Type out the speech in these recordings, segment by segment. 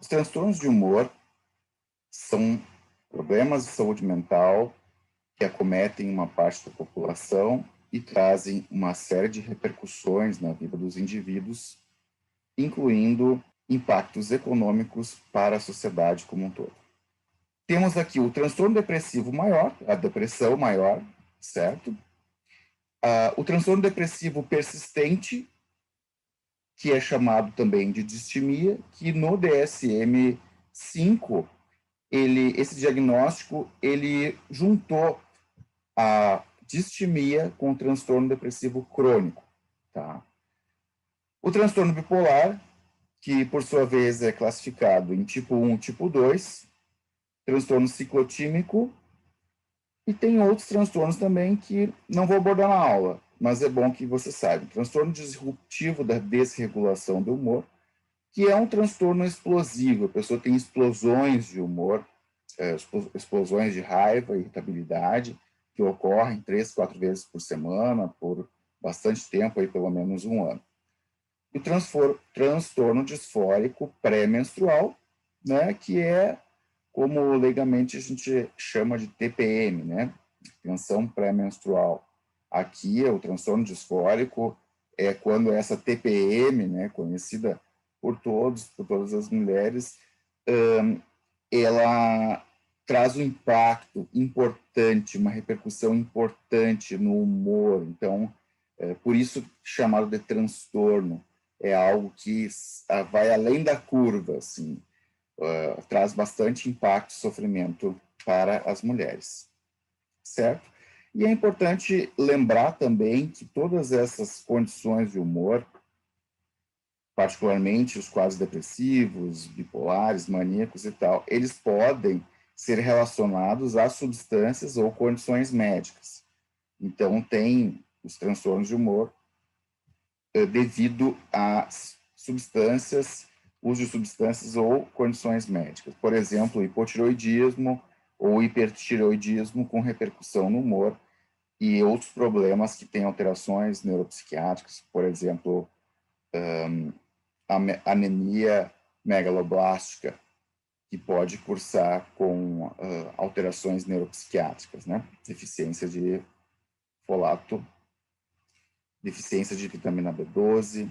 Os transtornos de humor são problemas de saúde mental que acometem uma parte da população e trazem uma série de repercussões na vida dos indivíduos, incluindo impactos econômicos para a sociedade como um todo. Temos aqui o transtorno depressivo maior, a depressão maior, certo? O transtorno depressivo persistente, que é chamado também de distimia, que no DSM-5, esse diagnóstico, ele juntou a distimia com o transtorno depressivo crônico, tá? O transtorno bipolar, que por sua vez é classificado em tipo 1 e tipo 2, transtorno ciclotímico, e tem outros transtornos também que não vou abordar na aula, mas é bom que você saiba. Transtorno disruptivo da desregulação do humor, que é um transtorno explosivo. A pessoa tem explosões de humor, explosões de raiva, irritabilidade, que ocorrem 3, 4 vezes por semana, por bastante tempo, aí, pelo menos um ano. E o transtorno disfórico pré-menstrual, né, que é como legalmente a gente chama de TPM, né, tensão pré-menstrual. Aqui, o transtorno disfórico é quando essa TPM, né, conhecida por todas as mulheres, ela traz um impacto importante, uma repercussão importante no humor. Então, por isso chamado de transtorno, é algo que vai além da curva, assim, traz bastante impacto e sofrimento para as mulheres, certo? E é importante lembrar também que todas essas condições de humor, particularmente os quadros depressivos, bipolares, maníacos e tal, eles podem ser relacionados a substâncias ou condições médicas. Então, tem os transtornos de humor devido a substâncias, uso de substâncias ou condições médicas. Por exemplo, hipotireoidismo ou hipertireoidismo com repercussão no humor e outros problemas que têm alterações neuropsiquiátricas, por exemplo, anemia megaloblástica, que pode cursar com alterações neuropsiquiátricas, né? Deficiência de folato, deficiência de vitamina B12,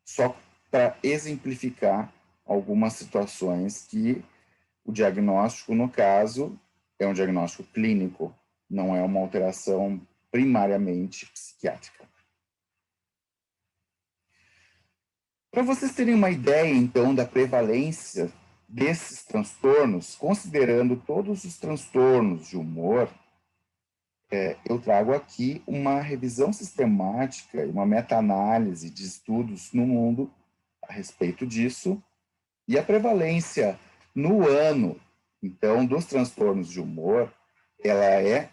só para exemplificar algumas situações que o diagnóstico, no caso, é um diagnóstico clínico, não é uma alteração primariamente psiquiátrica. Para vocês terem uma ideia, então, da prevalência desses transtornos, considerando todos os transtornos de humor, eu trago aqui uma revisão sistemática e uma meta-análise de estudos no mundo a respeito disso, e a prevalência no ano, então, dos transtornos de humor, ela é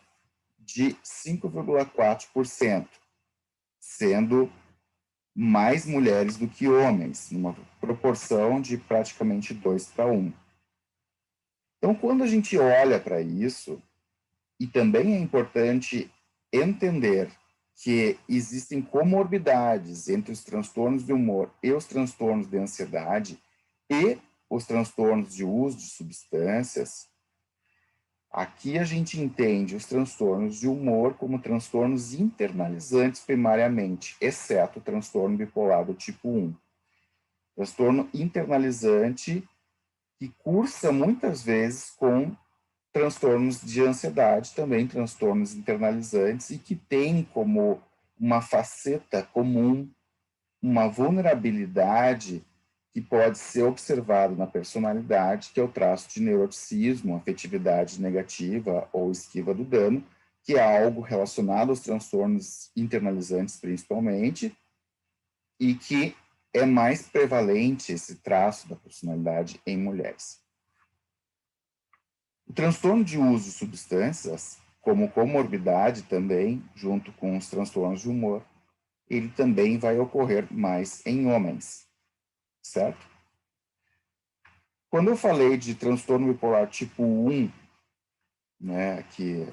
de 5,4%, sendo mais mulheres do que homens, numa proporção de praticamente 2 para 1. Então, quando a gente olha para isso, e também é importante entender que existem comorbidades entre os transtornos de humor e os transtornos de ansiedade e os transtornos de uso de substâncias. Aqui a gente entende os transtornos de humor como transtornos internalizantes primariamente, exceto o transtorno bipolar do tipo 1. Transtorno internalizante que cursa muitas vezes com transtornos de ansiedade, também transtornos internalizantes, e que tem como uma faceta comum uma vulnerabilidade que pode ser observado na personalidade, que é o traço de neuroticismo, afetividade negativa ou esquiva do dano, que é algo relacionado aos transtornos internalizantes principalmente, e que é mais prevalente esse traço da personalidade em mulheres. O transtorno de uso de substâncias, como comorbidade também, junto com os transtornos de humor, ele também vai ocorrer mais em homens, certo? Quando eu falei de transtorno bipolar tipo 1, né, que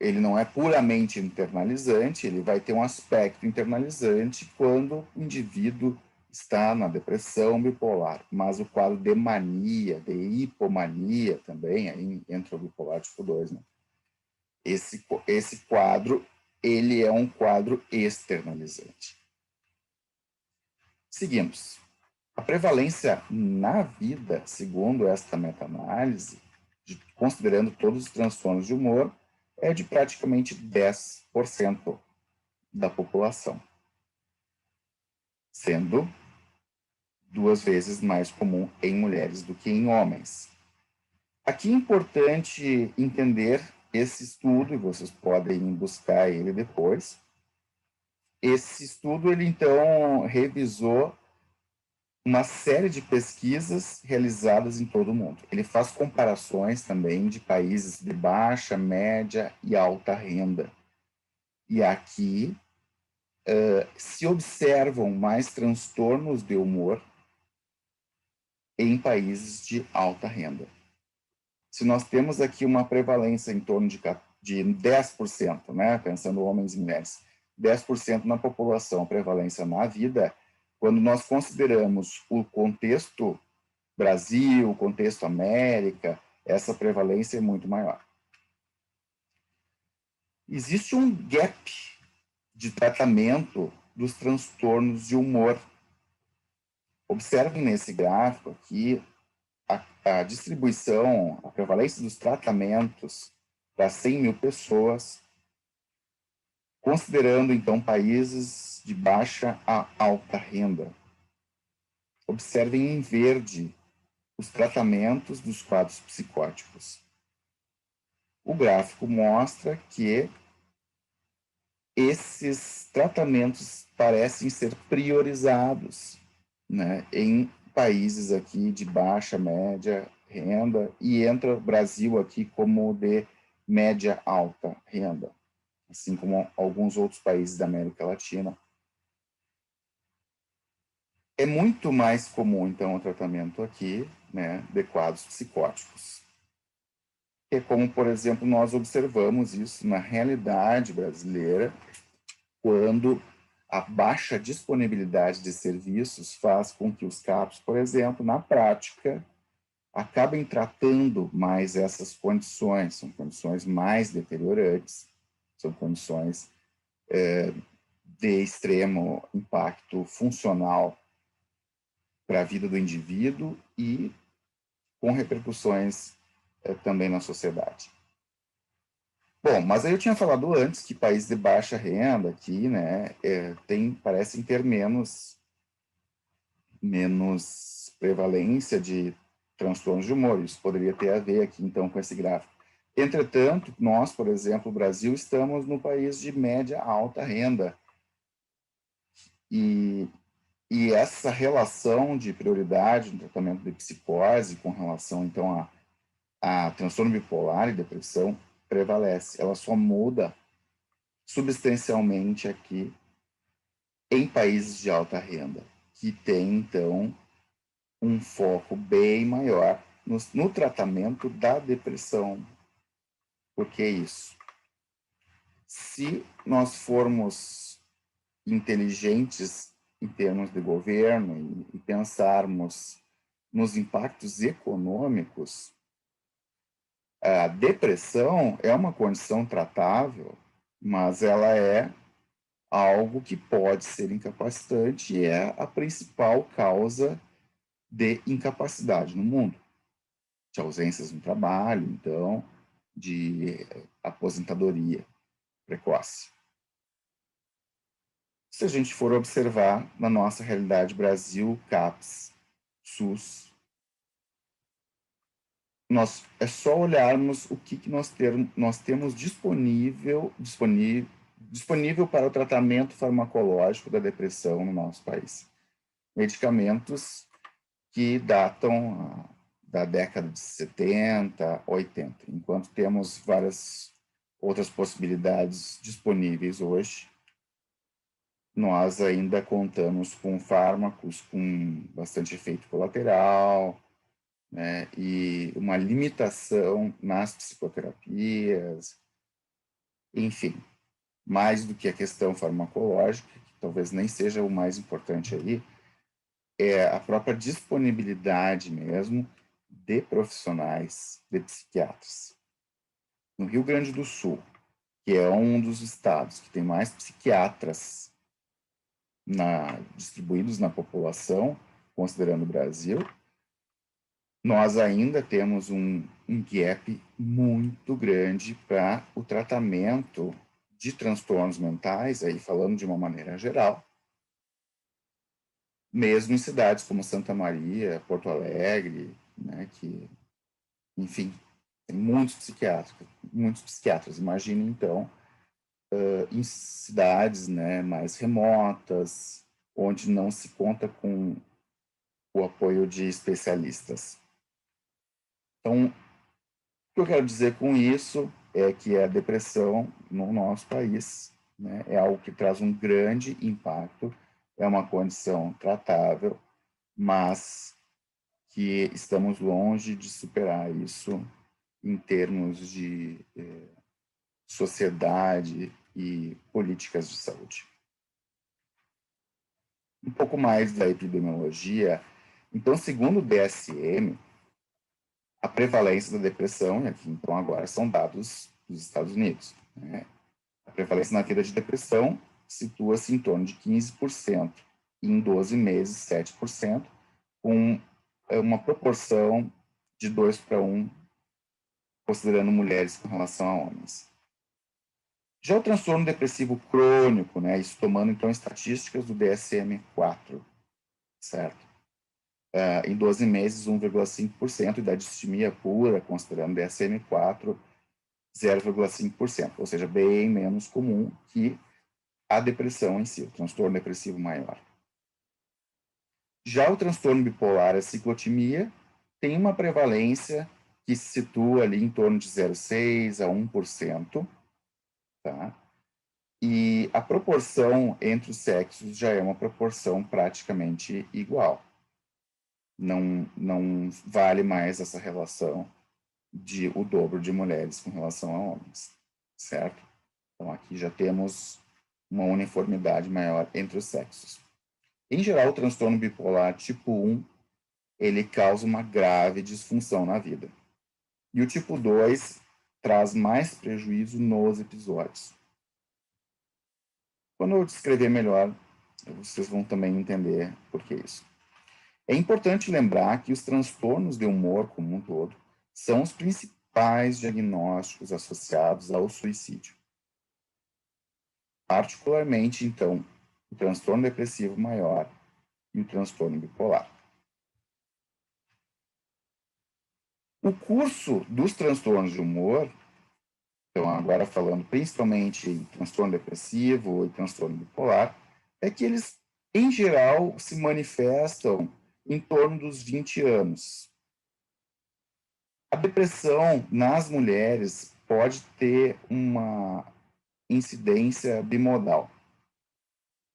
ele não é puramente internalizante, ele vai ter um aspecto internalizante quando o indivíduo está na depressão bipolar, mas o quadro de mania, de hipomania também, aí entra o bipolar tipo 2, né? Esse quadro, ele é um quadro externalizante. Seguimos. A prevalência na vida, segundo esta meta-análise, considerando todos os transtornos de humor, é de praticamente 10% da população, sendo 2 vezes mais comum em mulheres do que em homens. Aqui é importante entender esse estudo, e vocês podem buscar ele depois. Esse estudo, ele então revisou uma série de pesquisas realizadas em todo o mundo. Ele faz comparações também de países de baixa, média e alta renda. E aqui se observam mais transtornos de humor em países de alta renda. Se nós temos aqui uma prevalência em torno de 10%, né, pensando homens e mulheres, 10% na população, prevalência na vida, quando nós consideramos o contexto Brasil, contexto América, essa prevalência é muito maior. Existe um gap de tratamento dos transtornos de humor. Observem nesse gráfico aqui a distribuição, a prevalência dos tratamentos para 100 mil pessoas, considerando, então, países de baixa a alta renda. Observem em verde os tratamentos dos quadros psicóticos. O gráfico mostra que esses tratamentos parecem ser priorizados, né, em países aqui de baixa, média renda, e entra o Brasil aqui como de média alta renda, assim como alguns outros países da América Latina. É muito mais comum, então, o tratamento aqui, né, de quadros psicóticos. É como, por exemplo, nós observamos isso na realidade brasileira, quando a baixa disponibilidade de serviços faz com que os CAPs, por exemplo, na prática, acabem tratando mais essas condições, são condições mais deteriorantes, são condições de extremo impacto funcional para a vida do indivíduo e com repercussões também na sociedade. Bom, mas aí eu tinha falado antes que países de baixa renda aqui, né, parecem ter menos prevalência de transtornos de humor. Isso poderia ter a ver aqui, então, com esse gráfico. Entretanto, nós, por exemplo, o Brasil, estamos no país de média alta renda. E essa relação de prioridade no tratamento de psicose com relação, então, a transtorno bipolar e depressão prevalece. Ela só muda substancialmente aqui em países de alta renda, que tem, então, um foco bem maior no tratamento da depressão. Por que isso? Se nós formos inteligentes em termos de governo e pensarmos nos impactos econômicos, a depressão é uma condição tratável, mas ela é algo que pode ser incapacitante e é a principal causa de incapacidade no mundo, de ausências no trabalho, então, de aposentadoria precoce. Se a gente for observar na nossa realidade Brasil, CAPS, SUS, é só olharmos o que nós temos disponível para o tratamento farmacológico da depressão no nosso país. Medicamentos que datam da década de 70, 80, enquanto temos várias outras possibilidades disponíveis hoje, nós ainda contamos com fármacos com bastante efeito colateral, né, e uma limitação nas psicoterapias, enfim, mais do que a questão farmacológica, que talvez nem seja o mais importante aí, é a própria disponibilidade mesmo de profissionais, de psiquiatras. No Rio Grande do Sul, que é um dos estados que tem mais psiquiatras distribuídos na população, considerando o Brasil, nós ainda temos um gap muito grande para o tratamento de transtornos mentais, aí falando de uma maneira geral, mesmo em cidades como Santa Maria, Porto Alegre, né, que, enfim, tem muitos psiquiatras. Imagine, então, em cidades, né, mais remotas, onde não se conta com o apoio de especialistas. Então, o que eu quero dizer com isso é que a depressão no nosso país, né, é algo que traz um grande impacto, é uma condição tratável, mas que estamos longe de superar isso em termos de sociedade e políticas de saúde. Um pouco mais da epidemiologia. Então, segundo o DSM, a prevalência da depressão, e aqui então agora são dados dos Estados Unidos, né? A prevalência na vida de depressão situa-se em torno de 15%, e em 12 meses 7%, com uma proporção de 2:1, considerando mulheres com relação a homens. Já o transtorno depressivo crônico, né, isso tomando então estatísticas do DSM-4, certo? Em 12 meses, 1,5%, e da distimia pura, considerando DSM-4, 0,5%, ou seja, bem menos comum que a depressão em si, o transtorno depressivo maior. Já o transtorno bipolar, a ciclotimia, tem uma prevalência que se situa ali em torno de 0,6% a 1%, tá? E a proporção entre os sexos já é uma proporção praticamente igual. Não vale mais essa relação de o dobro de mulheres com relação a homens, certo? Então aqui já temos uma uniformidade maior entre os sexos. Em geral, o transtorno bipolar tipo 1, ele causa uma grave disfunção na vida. E o tipo 2 traz mais prejuízo nos episódios. Quando eu descrever melhor, vocês vão também entender por que isso. É importante lembrar que os transtornos de humor como um todo são os principais diagnósticos associados ao suicídio. Particularmente, então, o transtorno depressivo maior e o transtorno bipolar. O curso dos transtornos de humor, então agora falando principalmente em transtorno depressivo e transtorno bipolar, é que eles, em geral, se manifestam em torno dos 20 anos. A depressão nas mulheres pode ter uma incidência bimodal.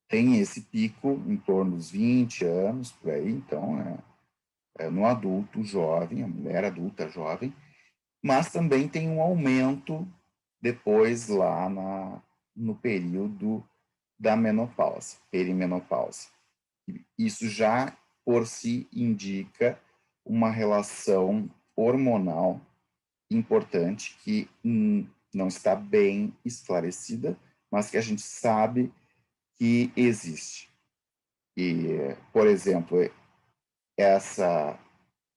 Tem esse pico em torno dos 20 anos, por aí, então, no adulto jovem, a mulher adulta jovem, mas também tem um aumento depois lá no período da menopausa, perimenopausa. Isso já por si indica uma relação hormonal importante que não está bem esclarecida, mas que a gente sabe que existe. E, por exemplo, essa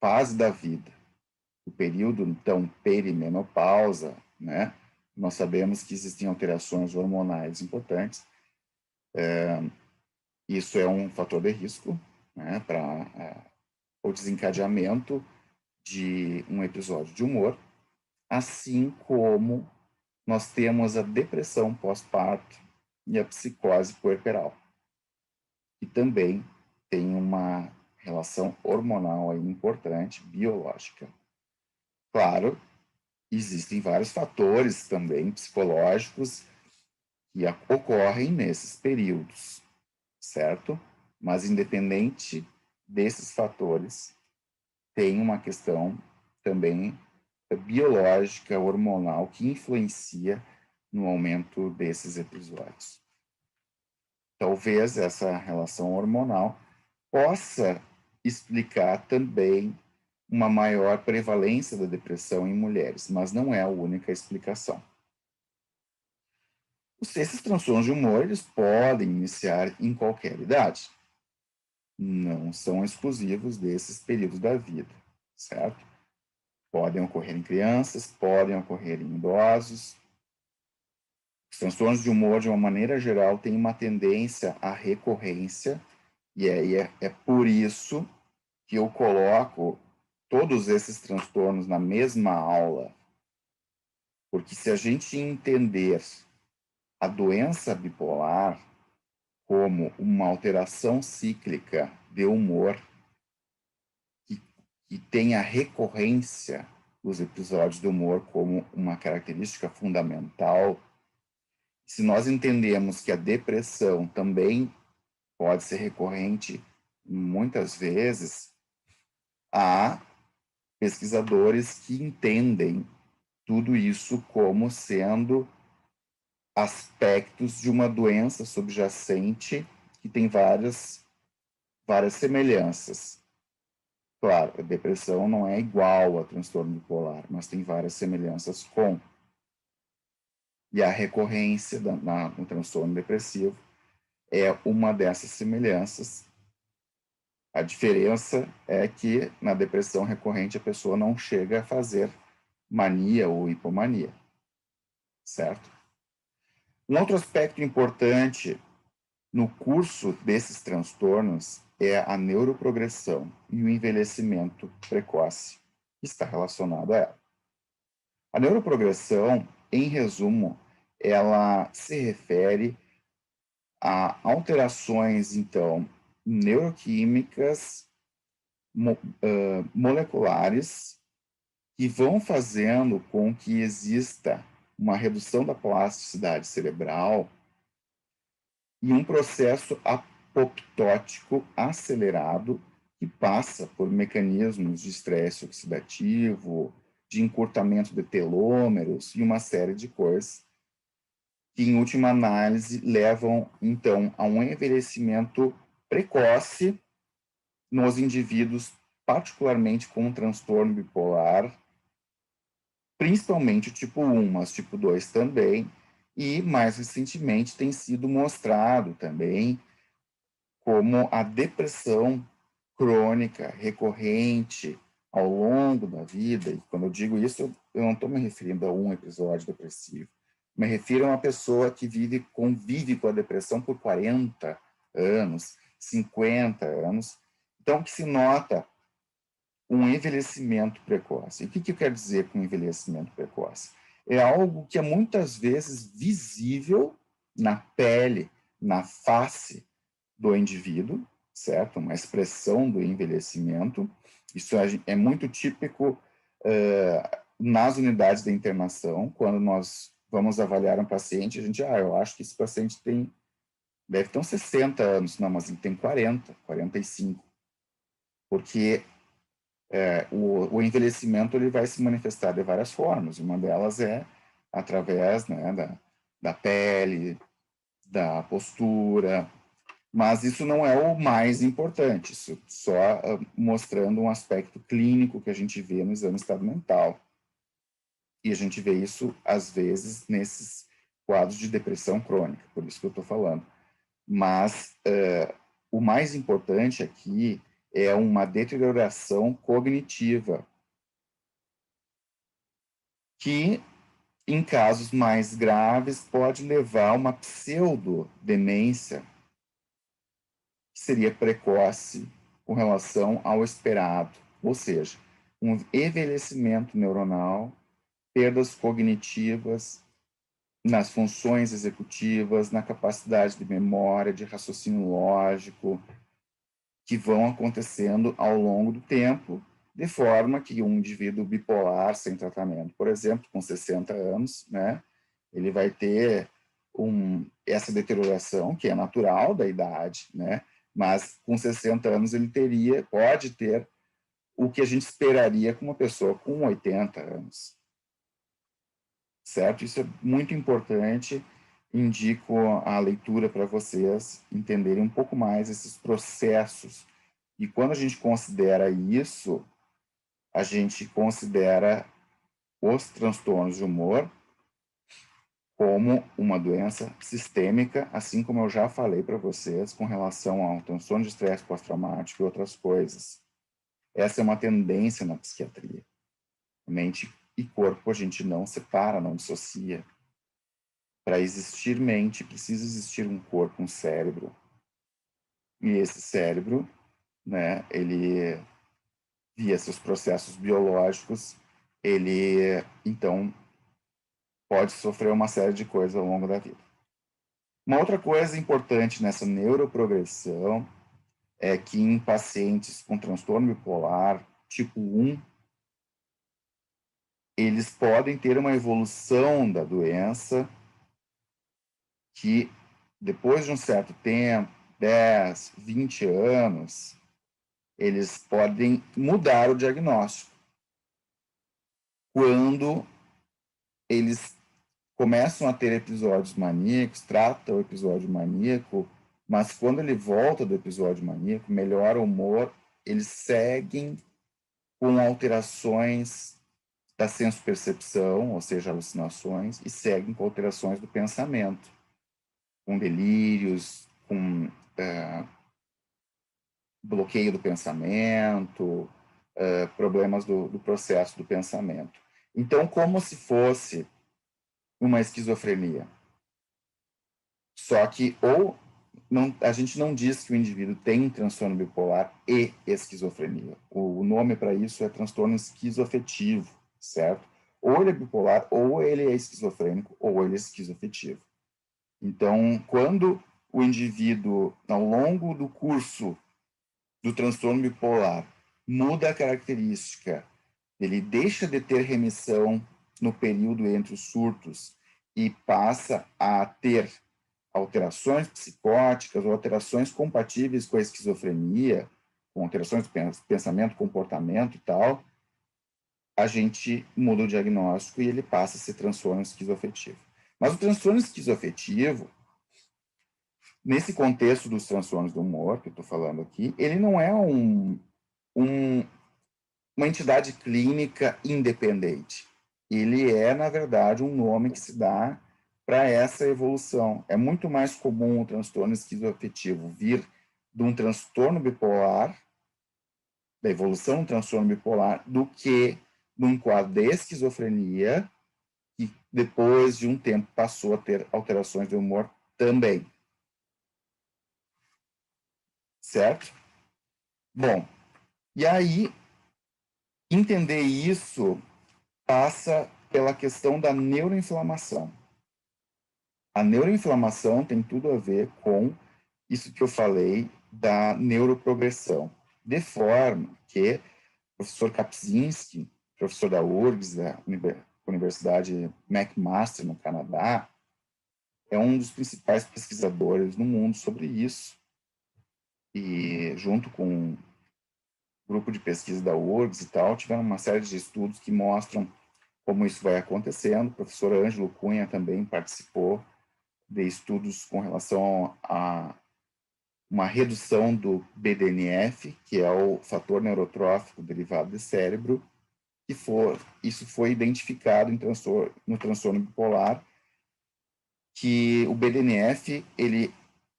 fase da vida, o período, então, perimenopausa, né? Nós sabemos que existem alterações hormonais importantes. Isso é um fator de risco, né, para o desencadeamento de um episódio de humor, assim como nós temos a depressão pós-parto e a psicose puerperal, que também tem uma relação hormonal aí importante, biológica. Claro, existem vários fatores também psicológicos que ocorrem nesses períodos, certo? Mas independente desses fatores, tem uma questão também biológica, hormonal, que influencia no aumento desses episódios. Talvez essa relação hormonal possa explicar também uma maior prevalência da depressão em mulheres, mas não é a única explicação. Esses transtornos de humor, eles podem iniciar em qualquer idade. Não são exclusivos desses períodos da vida, certo? Podem ocorrer em crianças, podem ocorrer em idosos. Os transtornos de humor, de uma maneira geral, têm uma tendência à recorrência, e é por isso que eu coloco todos esses transtornos na mesma aula, porque se a gente entender a doença bipolar como uma alteração cíclica de humor que tem a recorrência dos episódios de humor como uma característica fundamental, se nós entendemos que a depressão também pode ser recorrente muitas vezes, há pesquisadores que entendem tudo isso como sendo aspectos de uma doença subjacente que tem várias semelhanças. Claro, a depressão não é igual a transtorno bipolar, mas tem várias semelhanças com. E a recorrência no transtorno depressivo é uma dessas semelhanças. A diferença é que na depressão recorrente a pessoa não chega a fazer mania ou hipomania, certo? Um outro aspecto importante no curso desses transtornos é a neuroprogressão e o envelhecimento precoce, que está relacionado a ela. A neuroprogressão, em resumo, ela se refere a alterações, então, neuroquímicas, moleculares, que vão fazendo com que exista uma redução da plasticidade cerebral e um processo apoptótico acelerado que passa por mecanismos de estresse oxidativo, de encurtamento de telômeros e uma série de coisas que, em última análise, levam, então, a um envelhecimento precoce nos indivíduos, particularmente com transtorno bipolar, principalmente o tipo 1, mas tipo 2 também, e, mais recentemente, tem sido mostrado também como a depressão crônica, recorrente, ao longo da vida, e quando eu digo isso, eu não estou me referindo a um episódio depressivo, me refiro a uma pessoa que convive com a depressão por 40 anos, 50 anos, então que se nota um envelhecimento precoce. E o que eu quero dizer com envelhecimento precoce? É algo que é muitas vezes visível na pele, na face do indivíduo, certo? Uma expressão do envelhecimento. Isso é muito típico nas unidades de internação, quando nós vamos avaliar um paciente, a gente, eu acho que esse paciente deve ter uns 60 anos, não, mas ele tem 40, 45, porque o envelhecimento ele vai se manifestar de várias formas, uma delas é através, né, da pele, da postura, mas isso não é o mais importante, isso só mostrando um aspecto clínico que a gente vê no exame estado mental. E a gente vê isso, às vezes, nesses quadros de depressão crônica, por isso que eu estou falando. Mas o mais importante aqui é uma deterioração cognitiva, que, em casos mais graves, pode levar a uma pseudodemência, que seria precoce com relação ao esperado, ou seja, um envelhecimento neuronal, perdas cognitivas nas funções executivas, na capacidade de memória, de raciocínio lógico, que vão acontecendo ao longo do tempo, de forma que um indivíduo bipolar sem tratamento, por exemplo, com 60 anos, né, ele vai ter essa deterioração, que é natural da idade, né, mas com 60 anos ele pode ter o que a gente esperaria com uma pessoa com 80 anos. Certo? Isso é muito importante. Indico a leitura para vocês entenderem um pouco mais esses processos E quando a gente considera isso, a gente considera os transtornos de humor como uma doença sistêmica, assim como eu já falei para vocês com relação ao transtorno de estresse pós-traumático e outras coisas. Essa é uma tendência na psiquiatria. Mente e corpo a gente não separa, não dissocia. Para existir mente, precisa existir um corpo, um cérebro. E esse cérebro, né, ele, via seus processos biológicos, ele, então, pode sofrer uma série de coisas ao longo da vida. Uma outra coisa importante nessa neuroprogressão é que em pacientes com transtorno bipolar tipo 1, eles podem ter uma evolução da doença que, depois de um certo tempo, 10, 20 anos, eles podem mudar o diagnóstico. Quando eles começam a ter episódios maníacos, tratam o episódio maníaco, mas quando ele volta do episódio maníaco, melhora o humor, eles seguem com alterações da senso-percepção, ou seja, alucinações, e seguem com alterações do pensamento, com delírios, com bloqueio do pensamento, problemas do processo do pensamento. Então, como se fosse uma esquizofrenia. Só que a gente não diz que o indivíduo tem transtorno bipolar e esquizofrenia. O nome para isso é transtorno esquizoafetivo, certo? Ou ele é bipolar, ou ele é esquizofrênico, ou ele é esquizoafetivo. Então, quando o indivíduo, ao longo do curso do transtorno bipolar, muda a característica, ele deixa de ter remissão no período entre os surtos e passa a ter alterações psicóticas ou alterações compatíveis com a esquizofrenia, com alterações de pensamento, comportamento e tal, a gente muda o diagnóstico e ele passa a ser transtorno esquizoafetivo. Mas o transtorno esquizoafetivo, nesse contexto dos transtornos do humor que eu estou falando aqui, ele não é uma entidade clínica independente. Ele é, na verdade, um nome que se dá para essa evolução. É muito mais comum o transtorno esquizoafetivo vir de um transtorno bipolar, da evolução do transtorno bipolar, do que num quadro de esquizofrenia, que depois de um tempo passou a ter alterações de humor também. Certo? Bom, e aí, entender isso passa pela questão da neuroinflamação. A neuroinflamação tem tudo a ver com isso que eu falei da neuroprogressão, de forma que o professor Kapczynski, professor da URGS, da Universidade McMaster, no Canadá, é um dos principais pesquisadores no mundo sobre isso. E junto com um grupo de pesquisa da URGS e tal, tiveram uma série de estudos que mostram como isso vai acontecendo. O professor Ângelo Cunha também participou de estudos com relação a uma redução do BDNF, que é o fator neurotrófico derivado do cérebro, isso foi identificado no transtorno bipolar, que o BDNF, ele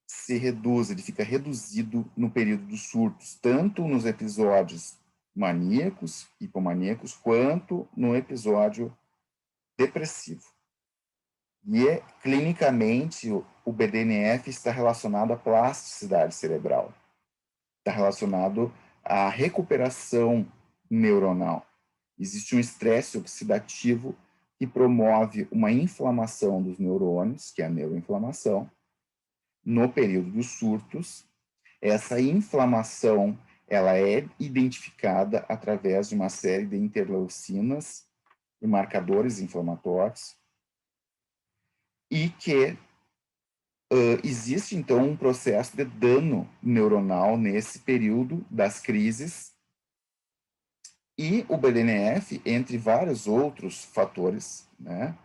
se reduz, ele fica reduzido no período dos surtos, tanto nos episódios maníacos, hipomaníacos, quanto no episódio depressivo. E, clinicamente, o BDNF está relacionado à plasticidade cerebral, está relacionado à recuperação neuronal. Existe um estresse oxidativo que promove uma inflamação dos neurônios, que é a neuroinflamação, no período dos surtos. Essa inflamação ela é identificada através de uma série de interleucinas e marcadores inflamatórios, e que existe, então, um processo de dano neuronal nesse período das crises, e o BDNF, entre vários outros fatores, né,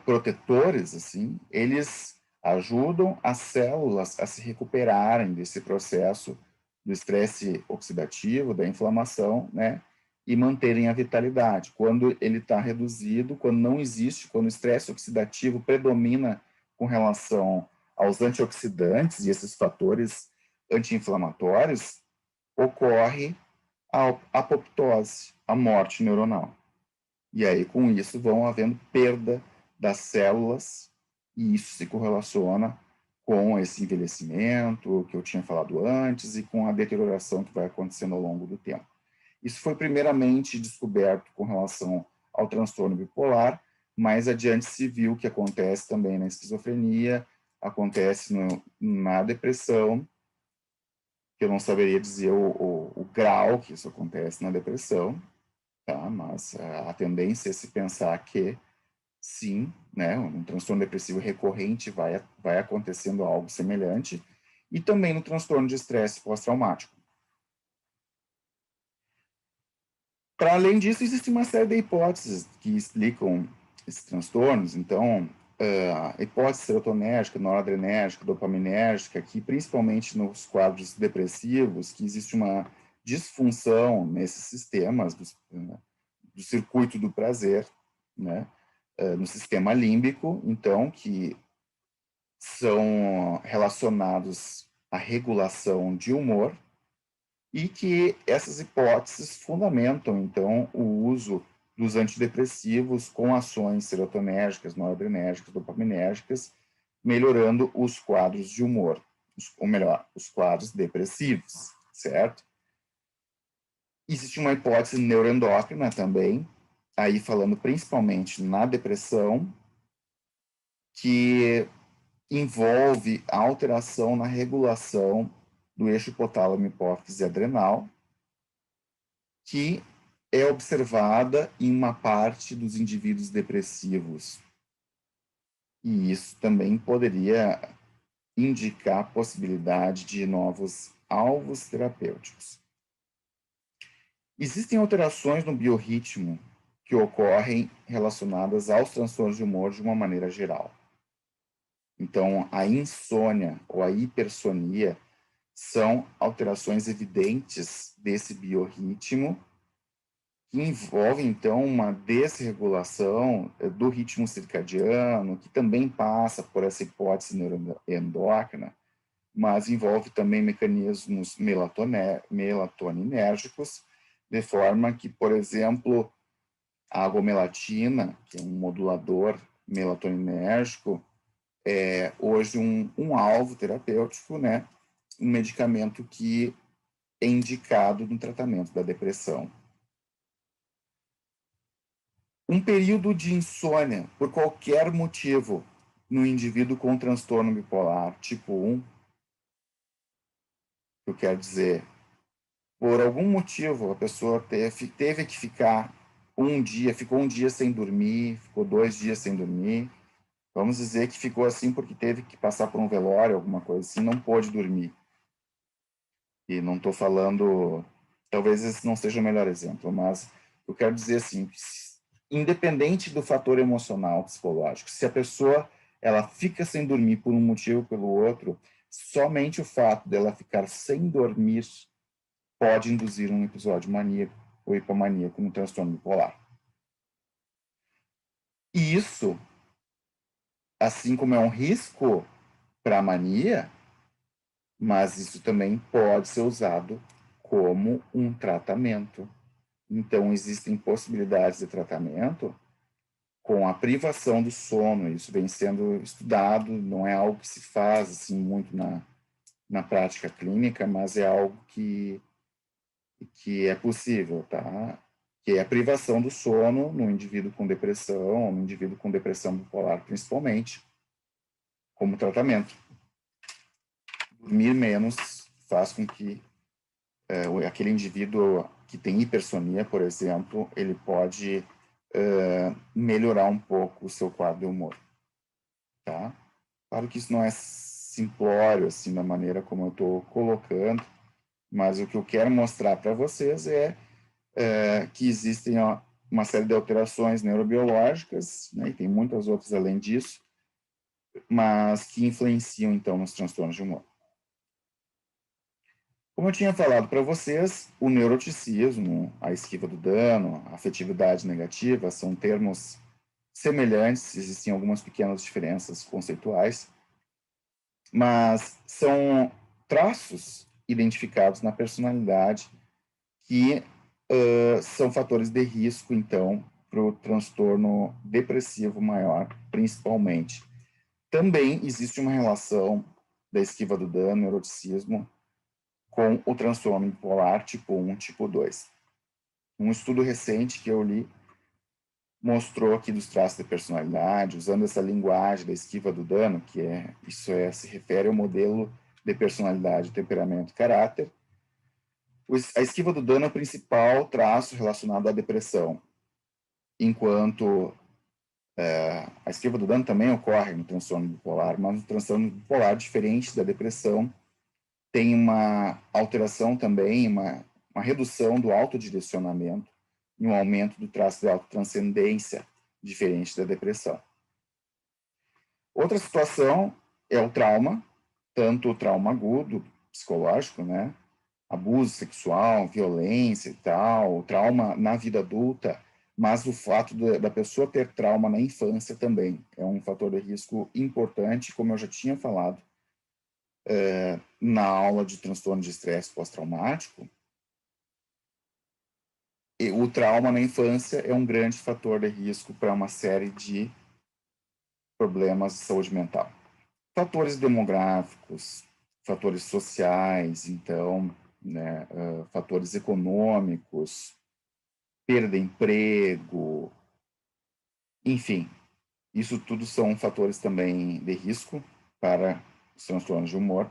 protetores, assim, eles ajudam as células a se recuperarem desse processo do estresse oxidativo, da inflamação, né? E manterem a vitalidade. Quando ele está reduzido, quando não existe, quando o estresse oxidativo predomina com relação aos antioxidantes e esses fatores anti-inflamatórios, ocorre a apoptose, a morte neuronal. E aí, com isso, vão havendo perda das células, e isso se correlaciona com esse envelhecimento que eu tinha falado antes e com a deterioração que vai acontecendo ao longo do tempo. Isso foi primeiramente descoberto com relação ao transtorno bipolar, mais adiante se viu que acontece também na esquizofrenia, acontece na depressão, que eu não saberia dizer o grau que isso acontece na depressão, tá? Mas a tendência é se pensar que sim, né, um transtorno depressivo recorrente vai acontecendo algo semelhante, e também no transtorno de estresse pós-traumático. Para além disso, existe uma série de hipóteses que explicam esses transtornos. Então, a hipótese serotonérgica, noradrenérgica, dopaminérgica, que principalmente nos quadros depressivos, que existe uma disfunção nesses sistemas do circuito do prazer, né? No sistema límbico, então, que são relacionados à regulação de humor, e que essas hipóteses fundamentam, então, o uso dos antidepressivos com ações serotonérgicas, noradrenérgicas, dopaminérgicas, melhorando os quadros de humor, ou melhor, os quadros depressivos, certo? Existe uma hipótese neuroendócrina também, aí falando principalmente na depressão, que envolve a alteração na regulação do eixo hipotálamo, hipófise adrenal, que é observada em uma parte dos indivíduos depressivos. E isso também poderia indicar a possibilidade de novos alvos terapêuticos. Existem alterações no biorritmo que ocorrem relacionadas aos transtornos de humor de uma maneira geral. Então, a insônia ou a hipersonia são alterações evidentes desse biorritmo que envolve, então, uma desregulação do ritmo circadiano, que também passa por essa hipótese neuroendócrina, mas envolve também mecanismos melatoninérgicos, de forma que, por exemplo, a agomelatina, que é um modulador melatoninérgico, é hoje um alvo terapêutico, né? Um medicamento que é indicado no tratamento da depressão. Um período de insônia, por qualquer motivo, no indivíduo com transtorno bipolar tipo 1, eu quero dizer, por algum motivo a pessoa teve que ficar ficou um dia sem dormir, ficou 2 dias sem dormir, vamos dizer que ficou assim porque teve que passar por um velório, alguma coisa assim, não pôde dormir. E não estou falando, talvez esse não seja o melhor exemplo, mas eu quero dizer assim, independente do fator emocional, psicológico, se a pessoa ela fica sem dormir por um motivo ou pelo outro, somente o fato dela ficar sem dormir pode induzir um episódio maníaco ou hipomaníaco no transtorno bipolar. E isso, assim como é um risco para a mania, mas isso também pode ser usado como um tratamento. Então, existem possibilidades de tratamento com a privação do sono. Isso vem sendo estudado, não é algo que se faz assim muito na prática clínica, mas é algo que é possível, tá? Que é a privação do sono no indivíduo com depressão, no indivíduo com depressão bipolar, principalmente, como tratamento. Dormir menos faz com que aquele indivíduo que tem hipersonia, por exemplo, ele pode melhorar um pouco o seu quadro de humor, tá? Claro que isso não é simplório, assim, da maneira como eu estou colocando, mas o que eu quero mostrar para vocês é que existem uma série de alterações neurobiológicas, né, e tem muitas outras além disso, mas que influenciam, então, nos transtornos de humor. Como eu tinha falado para vocês, o neuroticismo, a esquiva do dano, a afetividade negativa são termos semelhantes, existem algumas pequenas diferenças conceituais, mas são traços identificados na personalidade que são fatores de risco, então, para o transtorno depressivo maior, principalmente. Também existe uma relação da esquiva do dano, neuroticismo, com o transtorno bipolar tipo 1, tipo 2. Um estudo recente que eu li mostrou aqui dos traços de personalidade, usando essa linguagem da esquiva do dano, que se refere ao modelo de personalidade, temperamento e caráter. A esquiva do dano é o principal traço relacionado à depressão, enquanto a esquiva do dano também ocorre no transtorno bipolar, mas no transtorno bipolar, diferente da depressão, tem uma alteração também, uma redução do autodirecionamento e um aumento do traço de autotranscendência, diferente da depressão. Outra situação é o trauma, tanto o trauma agudo, psicológico, né? Abuso sexual, violência e tal, o trauma na vida adulta, mas o fato da pessoa ter trauma na infância também é um fator de risco importante, como eu já tinha falado na aula de transtorno de estresse pós-traumático. O trauma na infância é um grande fator de risco para uma série de problemas de saúde mental. Fatores demográficos, fatores sociais, então, né, fatores econômicos, perda de emprego, enfim, isso tudo são fatores também de risco para os transtornos de humor,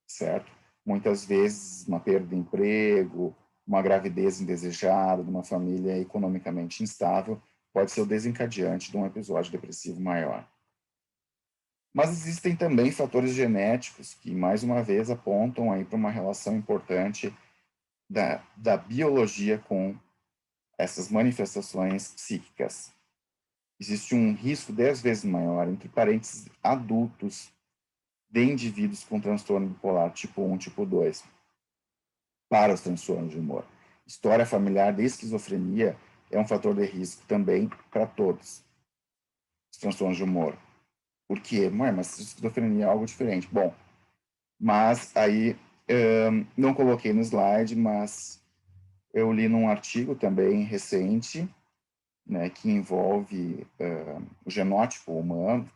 certo? Muitas vezes uma perda de emprego, uma gravidez indesejada, de uma família economicamente instável, pode ser o desencadeante de um episódio depressivo maior. Mas existem também fatores genéticos que, mais uma vez, apontam aí para uma relação importante da biologia com essas manifestações psíquicas. Existe um risco 10 vezes maior entre parentes adultos de indivíduos com transtorno bipolar tipo 1, tipo 2, para os transtornos de humor. História familiar de esquizofrenia é um fator de risco também para todos os transtornos de humor. Por quê? Mas esquizofrenia é algo diferente. Bom, mas aí não coloquei no slide, mas eu li num artigo também recente, né, que envolve o genótipo humano,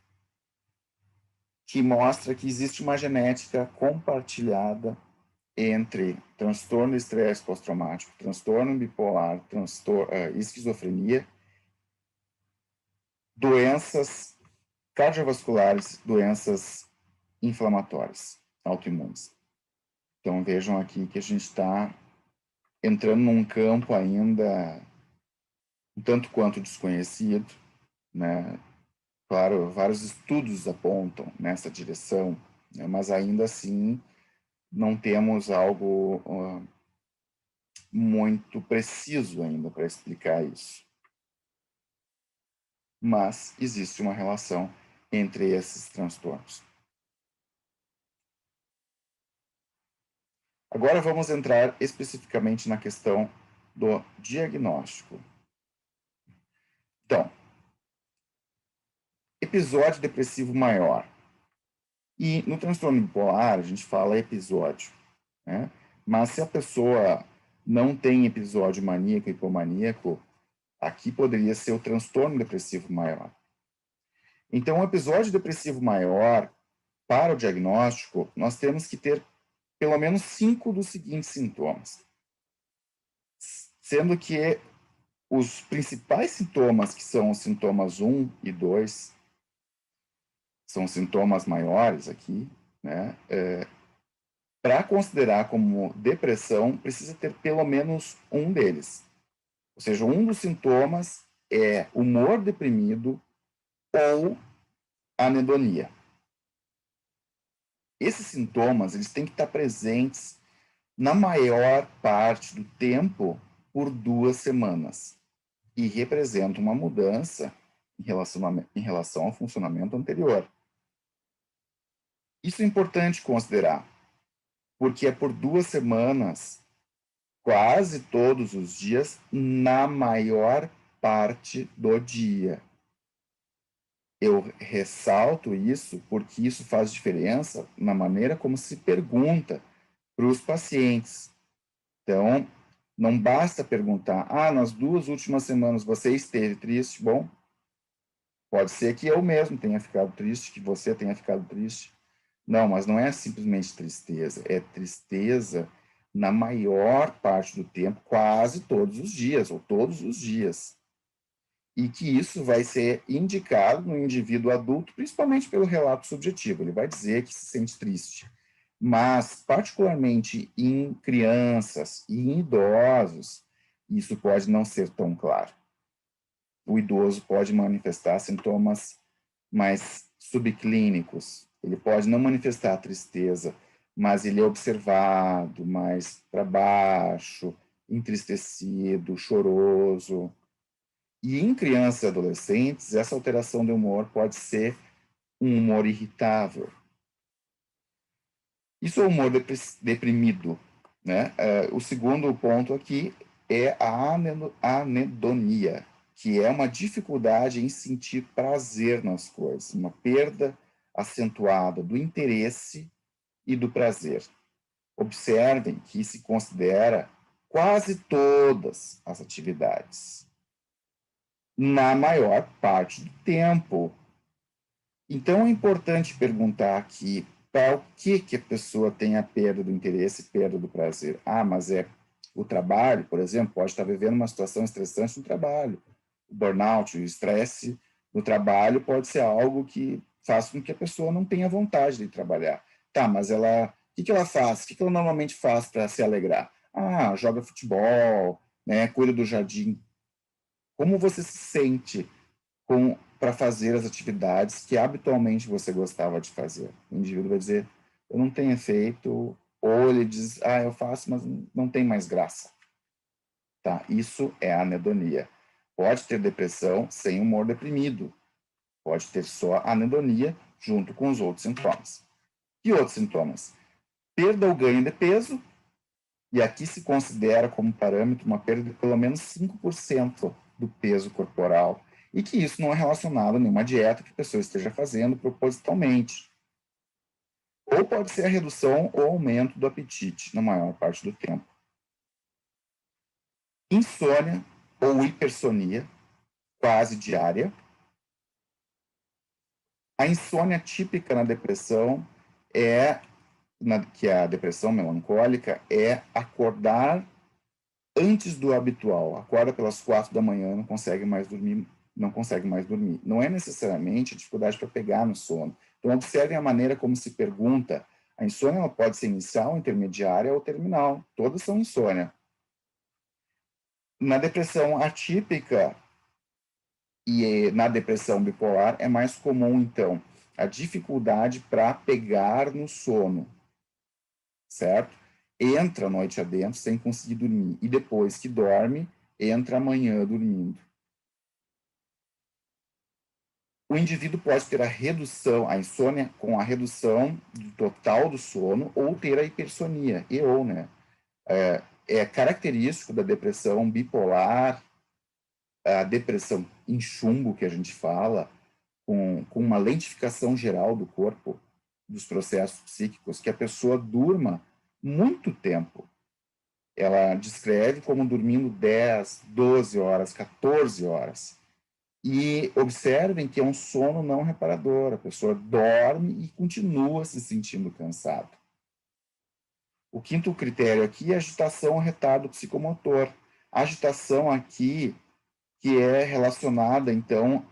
que mostra que existe uma genética compartilhada entre transtorno de estresse pós-traumático, transtorno bipolar, esquizofrenia, doenças cardiovasculares, doenças inflamatórias, autoimunes. Então vejam aqui que a gente está entrando num campo ainda um tanto quanto desconhecido, né? Claro, vários estudos apontam nessa direção, né? Mas ainda assim não temos algo muito preciso ainda para explicar isso. Mas existe uma relação entre esses transtornos. Agora vamos entrar especificamente na questão do diagnóstico. Então, episódio depressivo maior. E no transtorno bipolar, a gente fala episódio, né? Mas se a pessoa não tem episódio maníaco e hipomaníaco, aqui poderia ser o transtorno depressivo maior. Então, o episódio depressivo maior, para o diagnóstico, nós temos que ter pelo menos 5 dos seguintes sintomas. Sendo que os principais sintomas, que são os sintomas 1 e 2, são sintomas maiores aqui, né? Para considerar como depressão, precisa ter pelo menos um deles. Ou seja, um dos sintomas é humor deprimido ou anedonia. Esses sintomas, eles têm que estar presentes na maior parte do tempo por 2 semanas e representam uma mudança em relação ao funcionamento anterior. Isso é importante considerar, porque é por 2 semanas, quase todos os dias, na maior parte do dia. Eu ressalto isso porque isso faz diferença na maneira como se pergunta para os pacientes. Então, não basta perguntar, nas 2 últimas semanas você esteve triste? Bom, pode ser que eu mesmo tenha ficado triste, que você tenha ficado triste. Não, mas não é simplesmente tristeza, é tristeza na maior parte do tempo, quase todos os dias, ou todos os dias. E que isso vai ser indicado no indivíduo adulto, principalmente pelo relato subjetivo. Ele vai dizer que se sente triste. Mas, particularmente em crianças e em idosos, isso pode não ser tão claro. O idoso pode manifestar sintomas mais subclínicos. Ele pode não manifestar tristeza, mas ele é observado mais para baixo, entristecido, choroso. E em crianças e adolescentes, essa alteração de humor pode ser um humor irritável. Isso é o humor deprimido, né? O segundo ponto aqui é a anedonia, que é uma dificuldade em sentir prazer nas coisas, uma perda acentuada do interesse e do prazer. Observem que se considera quase todas as atividades, na maior parte do tempo. Então é importante perguntar aqui para o que a pessoa tem a perda do interesse, perda do prazer. Mas é o trabalho, por exemplo, pode estar vivendo uma situação estressante no trabalho. O burnout, o estresse no trabalho pode ser algo que faz com que a pessoa não tenha vontade de trabalhar. Tá, mas ela, o que ela faz? O que ela normalmente faz para se alegrar? Joga futebol, né, cuida do jardim. Como você se sente para fazer as atividades que habitualmente você gostava de fazer? O indivíduo vai dizer, eu não tenho feito, ou ele diz, eu faço, mas não tem mais graça. Tá? Isso é anedonia. Pode ter depressão sem humor deprimido. Pode ter só anedonia junto com os outros sintomas. E outros sintomas? Perda ou ganho de peso, e aqui se considera como parâmetro uma perda de pelo menos 5% do peso corporal, e que isso não é relacionado a nenhuma dieta que a pessoa esteja fazendo propositalmente. Ou pode ser a redução ou aumento do apetite, na maior parte do tempo. Insônia ou hipersonia, quase diária. A insônia típica na depressão que a depressão melancólica é acordar antes do habitual. Acorda pelas 4 da manhã, não consegue mais dormir. Não é necessariamente a dificuldade para pegar no sono. Então, observem a maneira como se pergunta. A insônia ela pode ser inicial, intermediária ou terminal. Todas são insônia. Na depressão atípica e na depressão bipolar é mais comum, então, a dificuldade para pegar no sono, certo? Entra a noite adentro sem conseguir dormir. E depois que dorme, entra amanhã dormindo. O indivíduo pode ter a insônia com a redução do total do sono ou ter a hipersonia, né? É característico da depressão bipolar, a depressão em chumbo, que a gente fala, com uma lentificação geral do corpo, dos processos psíquicos, que a pessoa durma muito tempo. Ela descreve como dormindo 10, 12 horas, 14 horas. E observem que é um sono não reparador. A pessoa dorme e continua se sentindo cansada. O quinto critério aqui é agitação ou retardo psicomotor. A agitação aqui que é relacionada, então,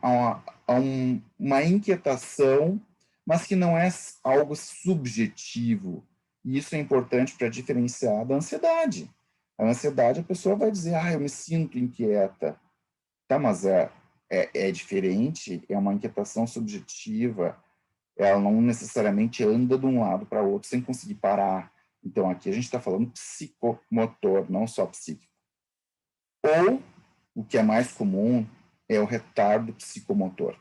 uma inquietação, mas que não é algo subjetivo. E isso é importante para diferenciar da ansiedade. A ansiedade, a pessoa vai dizer, eu me sinto inquieta. Tá, mas é diferente, é uma inquietação subjetiva, ela não necessariamente anda de um lado para o outro sem conseguir parar. Então, aqui a gente está falando psicomotor, não só psíquico. Ou, o que é mais comum, é o retardo psicomotor.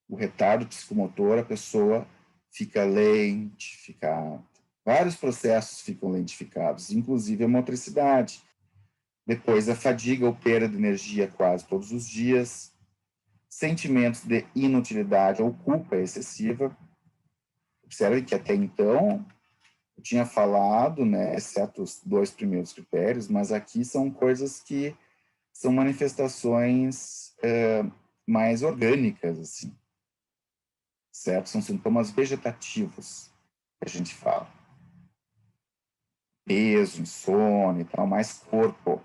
O retardo psicomotor, a pessoa fica lentificada, Vários processos ficam lentificados, inclusive a motricidade. Depois, a fadiga ou perda de energia quase todos os dias, sentimentos de inutilidade ou culpa excessiva. Observe que até então eu tinha falado, né, exceto os 2 primeiros critérios, mas aqui são coisas que são manifestações mais orgânicas, assim, certo? São sintomas vegetativos que a gente fala. Peso, insônia e tal, mais corpo.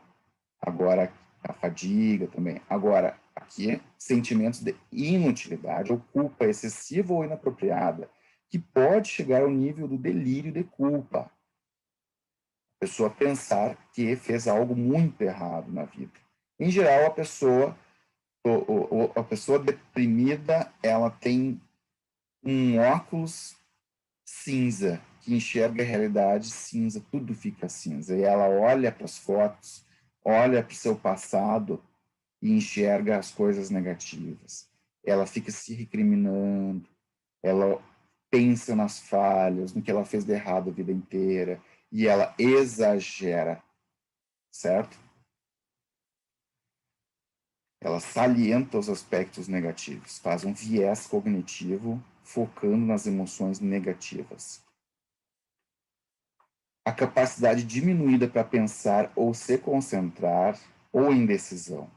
Agora, a fadiga também. Agora, aqui, sentimentos de inutilidade ou culpa excessiva ou inapropriada, que pode chegar ao nível do delírio de culpa. A pessoa pensar que fez algo muito errado na vida. Em geral, a pessoa deprimida, ela tem um óculos cinza, que enxerga a realidade cinza, tudo fica cinza. E ela olha para as fotos, olha para o seu passado e enxerga as coisas negativas. Ela fica se recriminando, ela pensa nas falhas, no que ela fez de errado a vida inteira, e ela exagera, certo? Ela salienta os aspectos negativos, faz um viés cognitivo focando nas emoções negativas. A capacidade diminuída para pensar ou se concentrar ou indecisão.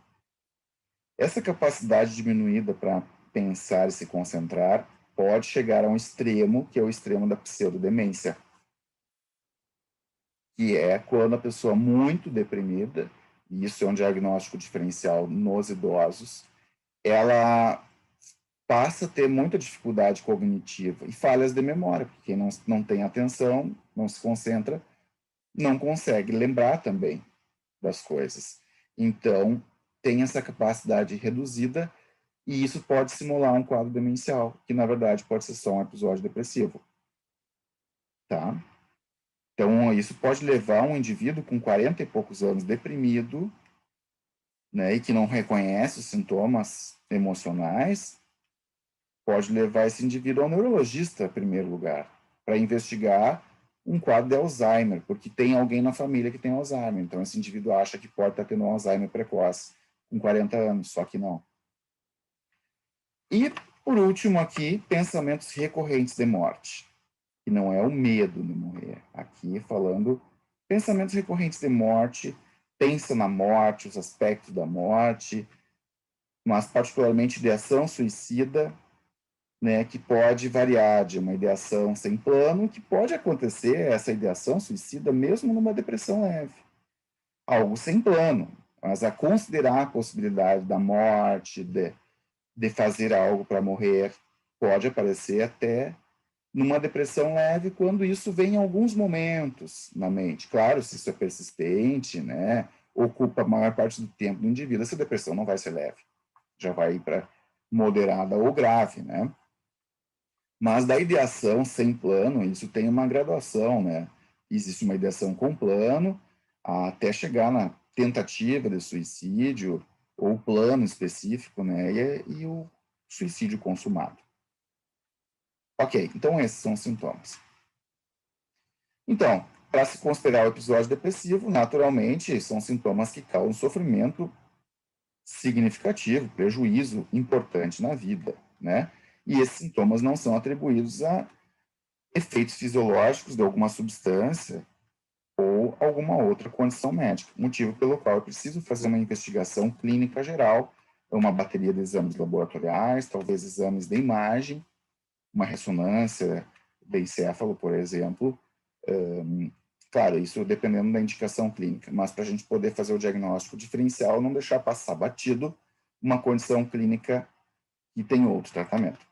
Essa capacidade diminuída para pensar e se concentrar pode chegar a um extremo, que é o extremo da pseudodemência, que é quando a pessoa muito deprimida, e isso é um diagnóstico diferencial nos idosos, ela passa a ter muita dificuldade cognitiva e falhas de memória, porque quem não tem atenção, não se concentra, não consegue lembrar também das coisas. Então, tem essa capacidade reduzida e isso pode simular um quadro demencial, que na verdade pode ser só um episódio depressivo. Tá? Então, isso pode levar um indivíduo com 40 e poucos anos deprimido, né, e que não reconhece os sintomas emocionais, pode levar esse indivíduo ao neurologista, em primeiro lugar, para investigar um quadro de Alzheimer, porque tem alguém na família que tem Alzheimer. Então, esse indivíduo acha que pode estar tendo um Alzheimer precoce, com 40 anos, só que não. E, por último, aqui, pensamentos recorrentes de morte, que não é o medo de morrer. Aqui, falando pensamentos recorrentes de morte, pensa na morte, os aspectos da morte, mas particularmente de ação suicida, né, que pode variar de uma ideação sem plano, que pode acontecer essa ideação suicida mesmo numa depressão leve. Algo sem plano, mas a considerar a possibilidade da morte, de fazer algo para morrer, pode aparecer até numa depressão leve, quando isso vem em alguns momentos na mente. Claro, se isso é persistente, né, ocupa a maior parte do tempo do indivíduo, essa depressão não vai ser leve, já vai ir para moderada ou grave, né? Mas da ideação sem plano, isso tem uma graduação, né? Existe uma ideação com plano, até chegar na tentativa de suicídio, ou plano específico, né? E o suicídio consumado. Ok, então esses são os sintomas. Então, para se considerar o episódio depressivo, naturalmente, são sintomas que causam sofrimento significativo, prejuízo importante na vida, né? E esses sintomas não são atribuídos a efeitos fisiológicos de alguma substância ou alguma outra condição médica, motivo pelo qual é preciso fazer uma investigação clínica geral, uma bateria de exames laboratoriais, talvez exames de imagem, uma ressonância de encéfalo, por exemplo. Claro, isso dependendo da indicação clínica, mas para a gente poder fazer o diagnóstico diferencial, não deixar passar batido uma condição clínica que tem outro tratamento.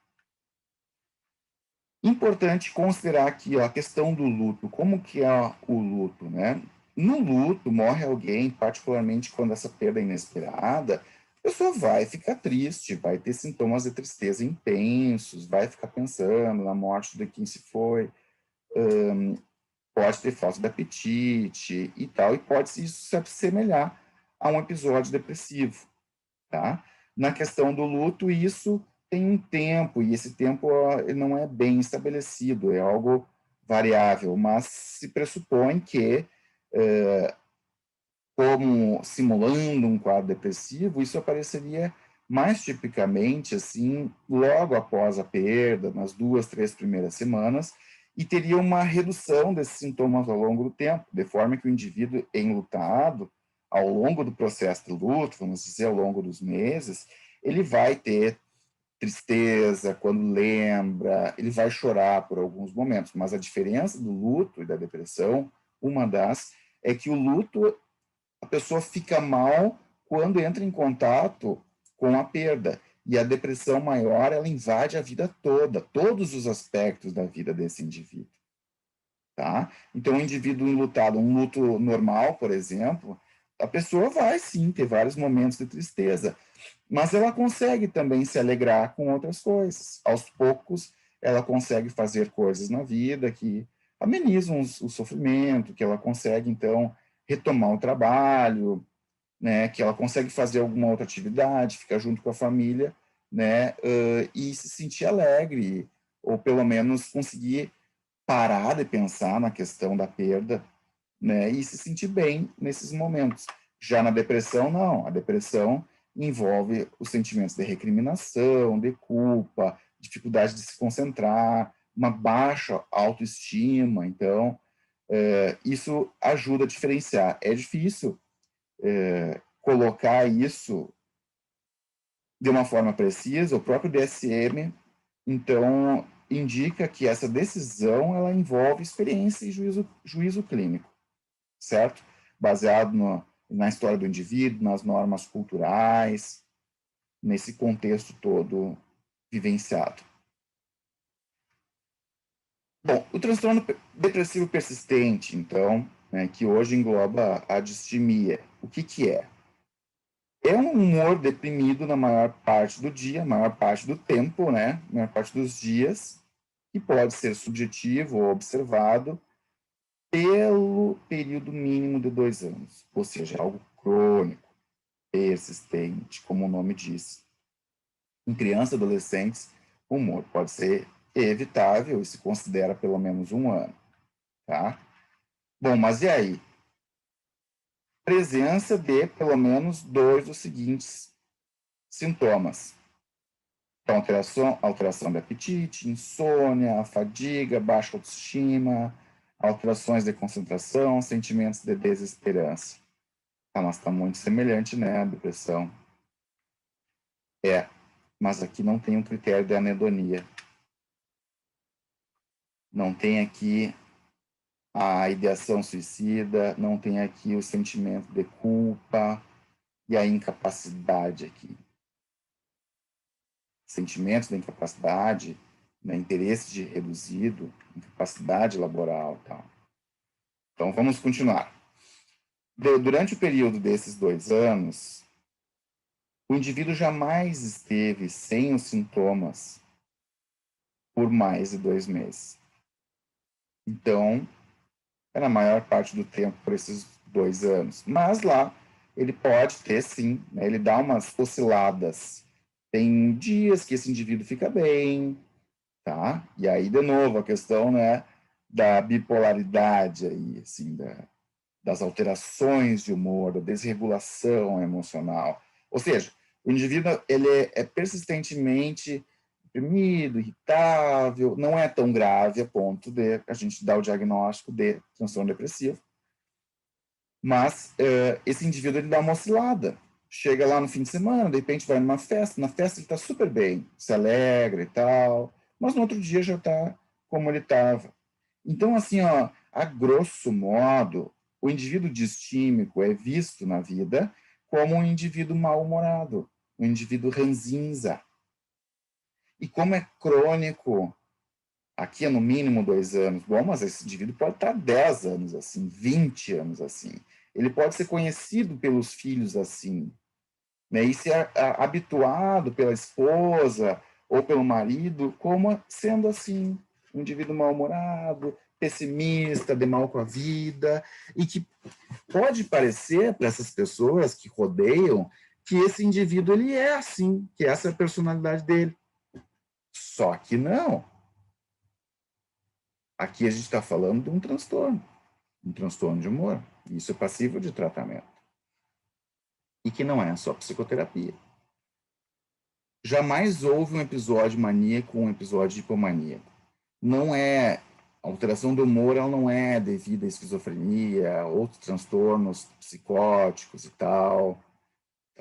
Importante considerar aqui a questão do luto. Como que é o luto, né? No luto, morre alguém, particularmente quando essa perda é inesperada, a pessoa vai ficar triste, vai ter sintomas de tristeza intensos, vai ficar pensando na morte de quem se foi, pode ter falta de apetite e tal, e pode isso se assemelhar a um episódio depressivo, tá? Na questão do luto, isso tem um tempo, e esse tempo ele não é bem estabelecido, é algo variável, mas se pressupõe que, como simulando um quadro depressivo, isso apareceria mais tipicamente, assim, logo após a perda, nas 2, 3 primeiras semanas, e teria uma redução desses sintomas ao longo do tempo, de forma que o indivíduo enlutado, ao longo do processo de luto, vamos dizer, ao longo dos meses, ele vai ter tristeza quando lembra, ele vai chorar por alguns momentos, mas a diferença do luto e da depressão, uma das, é que o luto, a pessoa fica mal quando entra em contato com a perda, e a depressão maior, ela invade a vida toda, todos os aspectos da vida desse indivíduo, tá? Então, o indivíduo enlutado, um luto normal, por exemplo, a pessoa vai sim ter vários momentos de tristeza, mas ela consegue também se alegrar com outras coisas. Aos poucos, ela consegue fazer coisas na vida que amenizam o sofrimento, que ela consegue, então, retomar o trabalho, né, que ela consegue fazer alguma outra atividade, ficar junto com a família, né, e se sentir alegre, ou pelo menos conseguir parar de pensar na questão da perda, né, e se sentir bem nesses momentos. Já na depressão, não. A depressão envolve os sentimentos de recriminação, de culpa, dificuldade de se concentrar, uma baixa autoestima. Então, isso ajuda a diferenciar. É difícil colocar isso de uma forma precisa. O próprio DSM, então, indica que essa decisão ela envolve experiência e juízo clínico, certo? Baseado na história do indivíduo, nas normas culturais, nesse contexto todo vivenciado. Bom, o transtorno depressivo persistente, então, né, que hoje engloba a distimia, o que é? É um humor deprimido na maior parte do dia, maior parte do tempo, né, maior parte dos dias, que pode ser subjetivo ou observado pelo período mínimo de 2 anos, ou seja, algo crônico, persistente, como o nome diz. Em crianças e adolescentes, o humor pode ser evitável e se considera pelo menos 1 ano, tá? Bom, mas e aí? Presença de pelo menos 2 dos seguintes sintomas. Então, alteração do apetite, insônia, fadiga, baixa autoestima, alterações de concentração, sentimentos de desesperança. Ah, mas está muito semelhante, né, a depressão. Mas aqui não tem um critério de anedonia. Não tem aqui a ideação suicida, não tem aqui o sentimento de culpa e a incapacidade aqui. Sentimentos de incapacidade, né, interesse de reduzido, incapacidade laboral e tal. Então, vamos continuar. Durante o período desses 2 anos, o indivíduo jamais esteve sem os sintomas por mais de 2 meses. Então, na maior parte do tempo por esses 2 anos. Mas lá ele pode ter, sim, né, ele dá umas osciladas. Tem dias que esse indivíduo fica bem, tá? E aí, de novo, a questão, né, da bipolaridade aí, assim, das alterações de humor, da desregulação emocional. Ou seja, o indivíduo ele é persistentemente deprimido, irritável, não é tão grave a ponto de a gente dar o diagnóstico de transtorno depressivo, mas esse indivíduo ele dá uma oscilada. Chega lá no fim de semana, de repente vai numa festa, na festa ele está super bem, se alegra e tal, mas no outro dia já está como ele estava. Então, assim, ó, a grosso modo, o indivíduo distímico é visto na vida como um indivíduo mal-humorado, um indivíduo ranzinza. E como é crônico, aqui é no mínimo 2 anos, bom, mas esse indivíduo pode estar 10 anos assim, 20 anos assim. Ele pode ser conhecido pelos filhos assim, né, e ser habituado pela esposa ou pelo marido como sendo assim, um indivíduo mal-humorado, pessimista, de mal com a vida, e que pode parecer para essas pessoas que rodeiam que esse indivíduo ele é assim, que essa é a personalidade dele. Só que não. Aqui a gente está falando de um transtorno de humor. Isso é passível de tratamento. E que não é só psicoterapia. Jamais houve um episódio maníaco ou um episódio hipomaníaco. Não é, a alteração do humor ela não é devida à esquizofrenia, outros transtornos psicóticos e tal,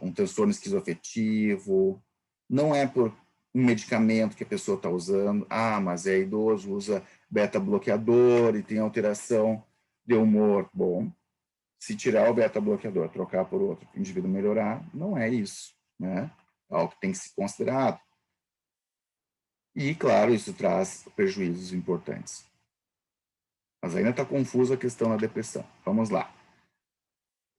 um transtorno esquizoafetivo, não é por um medicamento que a pessoa está usando, mas é idoso, usa beta-bloqueador e tem alteração de humor. Bom, se tirar o beta-bloqueador, trocar por outro para o indivíduo melhorar, não é isso, né? É algo que tem que ser considerado. E, claro, isso traz prejuízos importantes. Mas ainda está confusa a questão da depressão. Vamos lá.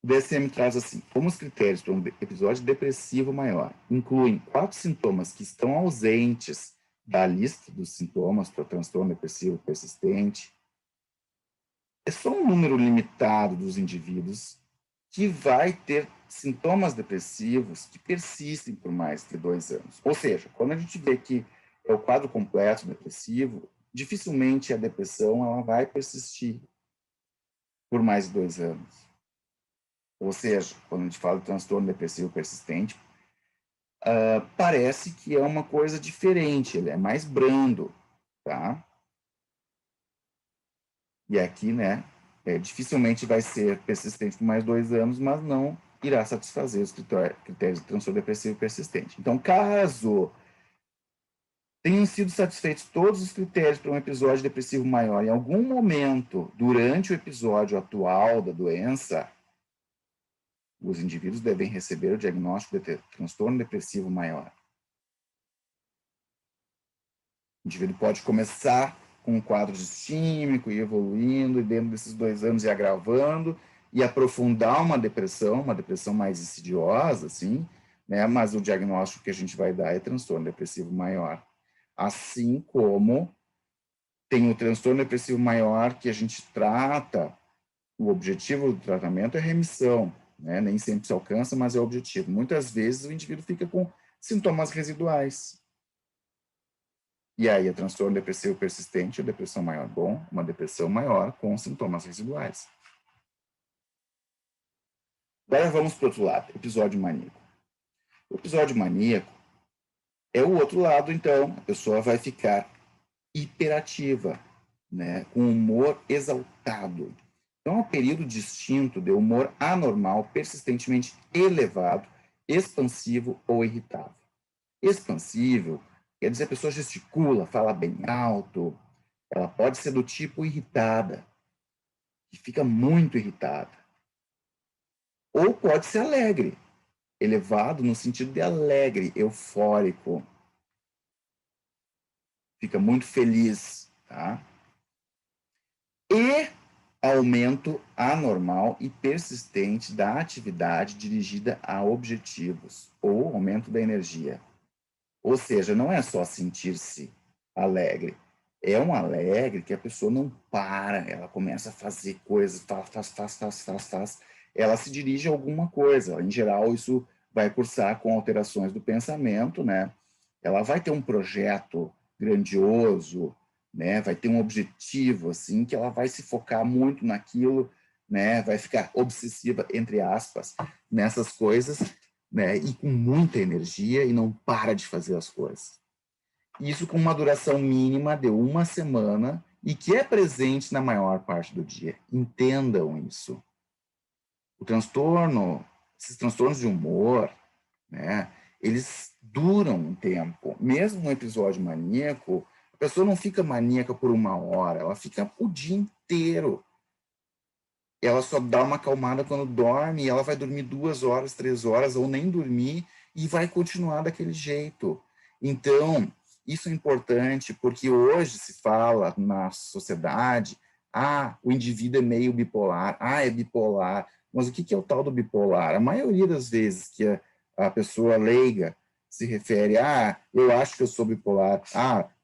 O DSM traz assim, como os critérios para um episódio depressivo maior incluem 4 sintomas que estão ausentes da lista dos sintomas para transtorno depressivo persistente, é só um número limitado dos indivíduos que vai ter sintomas depressivos que persistem por mais de 2 anos. Ou seja, quando a gente vê que é o quadro completo depressivo, dificilmente a depressão ela vai persistir por mais de 2 anos. Ou seja, quando a gente fala de transtorno depressivo persistente, parece que é uma coisa diferente, ele é mais brando, tá? E aqui, né, dificilmente vai ser persistente por mais 2 anos, mas não irá satisfazer os critérios de transtorno depressivo persistente. Então, caso tenham sido satisfeitos todos os critérios para um episódio depressivo maior em algum momento durante o episódio atual da doença, os indivíduos devem receber o diagnóstico de transtorno depressivo maior. O indivíduo pode começar com um quadro distímico e evoluindo, e dentro desses 2 anos ir agravando, e aprofundar uma depressão mais insidiosa, assim, né? Mas o diagnóstico que a gente vai dar é transtorno depressivo maior. Assim como tem o transtorno depressivo maior que a gente trata, o objetivo do tratamento é remissão, né? Nem sempre se alcança, mas é o objetivo. Muitas vezes o indivíduo fica com sintomas residuais. E aí, o transtorno depressivo persistente, a depressão maior, bom, uma depressão maior com sintomas residuais. Agora vamos para o outro lado, episódio maníaco. O episódio maníaco é o outro lado, então, a pessoa vai ficar hiperativa, né, com humor exaltado. Então, é um período distinto de humor anormal, persistentemente elevado, expansivo ou irritável. Expansivo quer dizer a pessoa gesticula, fala bem alto, ela pode ser do tipo irritada, que fica muito irritada. Ou pode ser alegre, elevado no sentido de alegre, eufórico. Fica muito feliz, tá? E aumento anormal e persistente da atividade dirigida a objetivos, ou aumento da energia. Ou seja, não é só sentir-se alegre, é um alegre que a pessoa não para, ela começa a fazer coisas, faz. Ela se dirige a alguma coisa. Em geral, isso vai cursar com alterações do pensamento, né? Ela vai ter um projeto grandioso, né? Vai ter um objetivo, assim, que ela vai se focar muito naquilo, né? Vai ficar obsessiva, entre aspas, nessas coisas, né? E com muita energia e não para de fazer as coisas. Isso com uma duração mínima de 1 semana e que é presente na maior parte do dia. Entendam isso. O transtorno, esses transtornos de humor, né, eles duram um tempo. Mesmo um episódio maníaco, a pessoa não fica maníaca por 1 hora, ela fica o dia inteiro. Ela só dá uma acalmada quando dorme, e ela vai dormir 2 horas, 3 horas, ou nem dormir, e vai continuar daquele jeito. Então, isso é importante, porque hoje se fala na sociedade, o indivíduo é meio bipolar, é bipolar. Mas o que é o tal do bipolar? A maioria das vezes que a pessoa leiga se refere, eu acho que eu sou bipolar,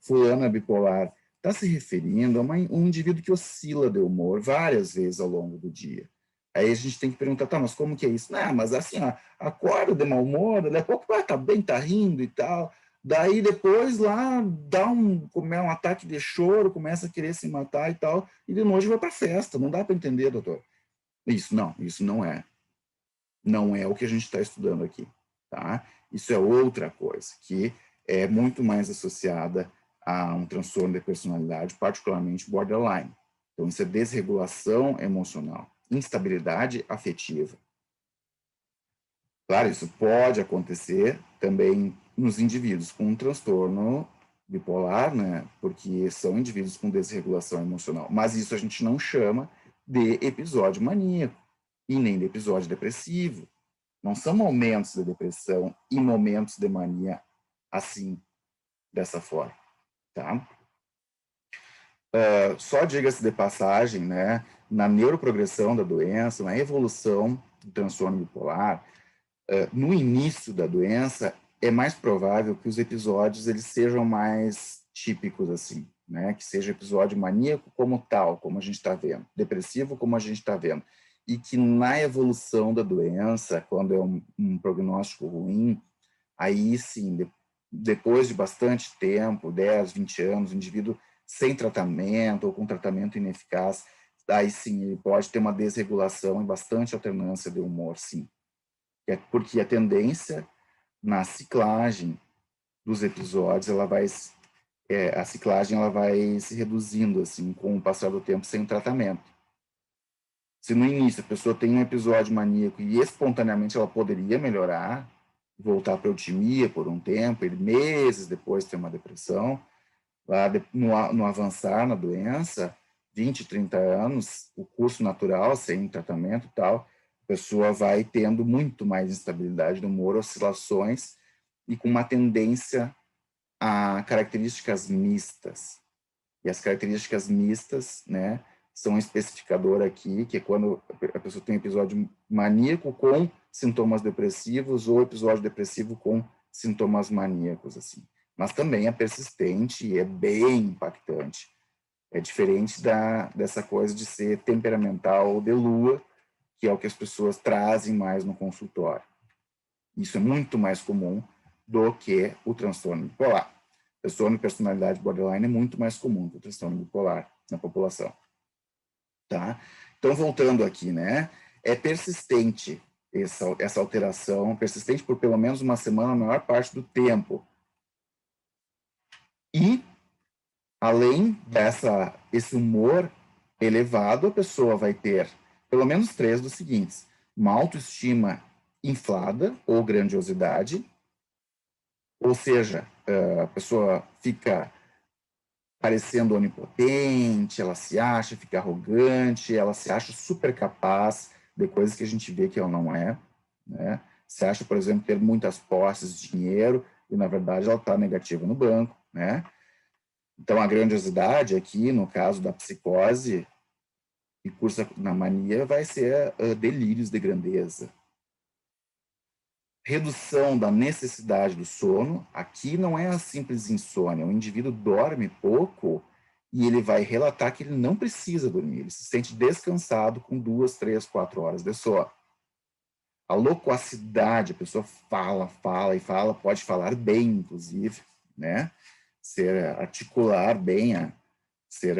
fulano é bipolar, está se referindo a um indivíduo que oscila de humor várias vezes ao longo do dia. Aí a gente tem que perguntar, mas como que é isso? Mas assim, acorda de mau humor, daqui a pouco tá bem, tá rindo e tal. Daí depois lá dá um ataque de choro, começa a querer se matar e tal, e de noite vai para festa. Não dá para entender, doutor. Isso não é. Não é o que a gente está estudando aqui, tá? Isso é outra coisa, que é muito mais associada a um transtorno de personalidade, particularmente borderline. Então, isso é desregulação emocional, instabilidade afetiva. Claro, isso pode acontecer também nos indivíduos com um transtorno bipolar, né? Porque são indivíduos com desregulação emocional. Mas isso a gente não chama de episódio maníaco e nem de episódio depressivo. Não são momentos de depressão e momentos de mania assim, dessa forma, tá? Só diga-se de passagem, né? Na neuroprogressão da doença, na evolução do transtorno bipolar, no início da doença, é mais provável que os episódios eles sejam mais típicos, assim, né? Que seja episódio maníaco como tal, como a gente está vendo, depressivo como a gente está vendo, e que na evolução da doença, quando é um prognóstico ruim, aí sim, depois de bastante tempo, 10, 20 anos, o indivíduo sem tratamento ou com tratamento ineficaz, aí sim, ele pode ter uma desregulação e bastante alternância de humor, sim. Porque a tendência na ciclagem dos episódios, a ciclagem ela vai se reduzindo assim com o passar do tempo sem tratamento. Se no início a pessoa tem um episódio maníaco e espontaneamente ela poderia melhorar, voltar para a eutimia por um tempo, e meses depois ter uma depressão, lá no avançar na doença, 20, 30 anos, o curso natural, sem tratamento e tal, a pessoa vai tendo muito mais instabilidade do humor, oscilações, e com uma tendência a características mistas. E as características mistas, né, são um especificador aqui, que é quando a pessoa tem episódio maníaco com sintomas depressivos ou episódio depressivo com sintomas maníacos, assim. Mas também é persistente e é bem impactante. É diferente dessa coisa de ser temperamental ou de lua, que é o que as pessoas trazem mais no consultório. Isso é muito mais comum do que o transtorno bipolar. O transtorno de personalidade borderline é muito mais comum que o transtorno bipolar na população. Tá? Então, voltando aqui, né? É persistente essa alteração, persistente por pelo menos uma semana, a maior parte do tempo. E, além esse humor elevado, a pessoa vai ter pelo menos 3 dos seguintes: uma autoestima inflada ou grandiosidade, ou seja, a pessoa fica parecendo onipotente, ela se acha, fica arrogante, ela se acha super capaz de coisas que a gente vê que ela não é, né? Se acha, por exemplo, ter muitas posses de dinheiro e, na verdade, ela está negativa no banco, né? Então, a grandiosidade aqui, no caso da psicose, que cursa na mania, vai ser delírios de grandeza. Redução da necessidade do sono, aqui não é a simples insônia, o indivíduo dorme pouco e ele vai relatar que ele não precisa dormir, ele se sente descansado com 2, 3, 4 horas de sono. A loquacidade, a pessoa fala, fala e fala, pode falar bem, inclusive, né? Articular bem, ser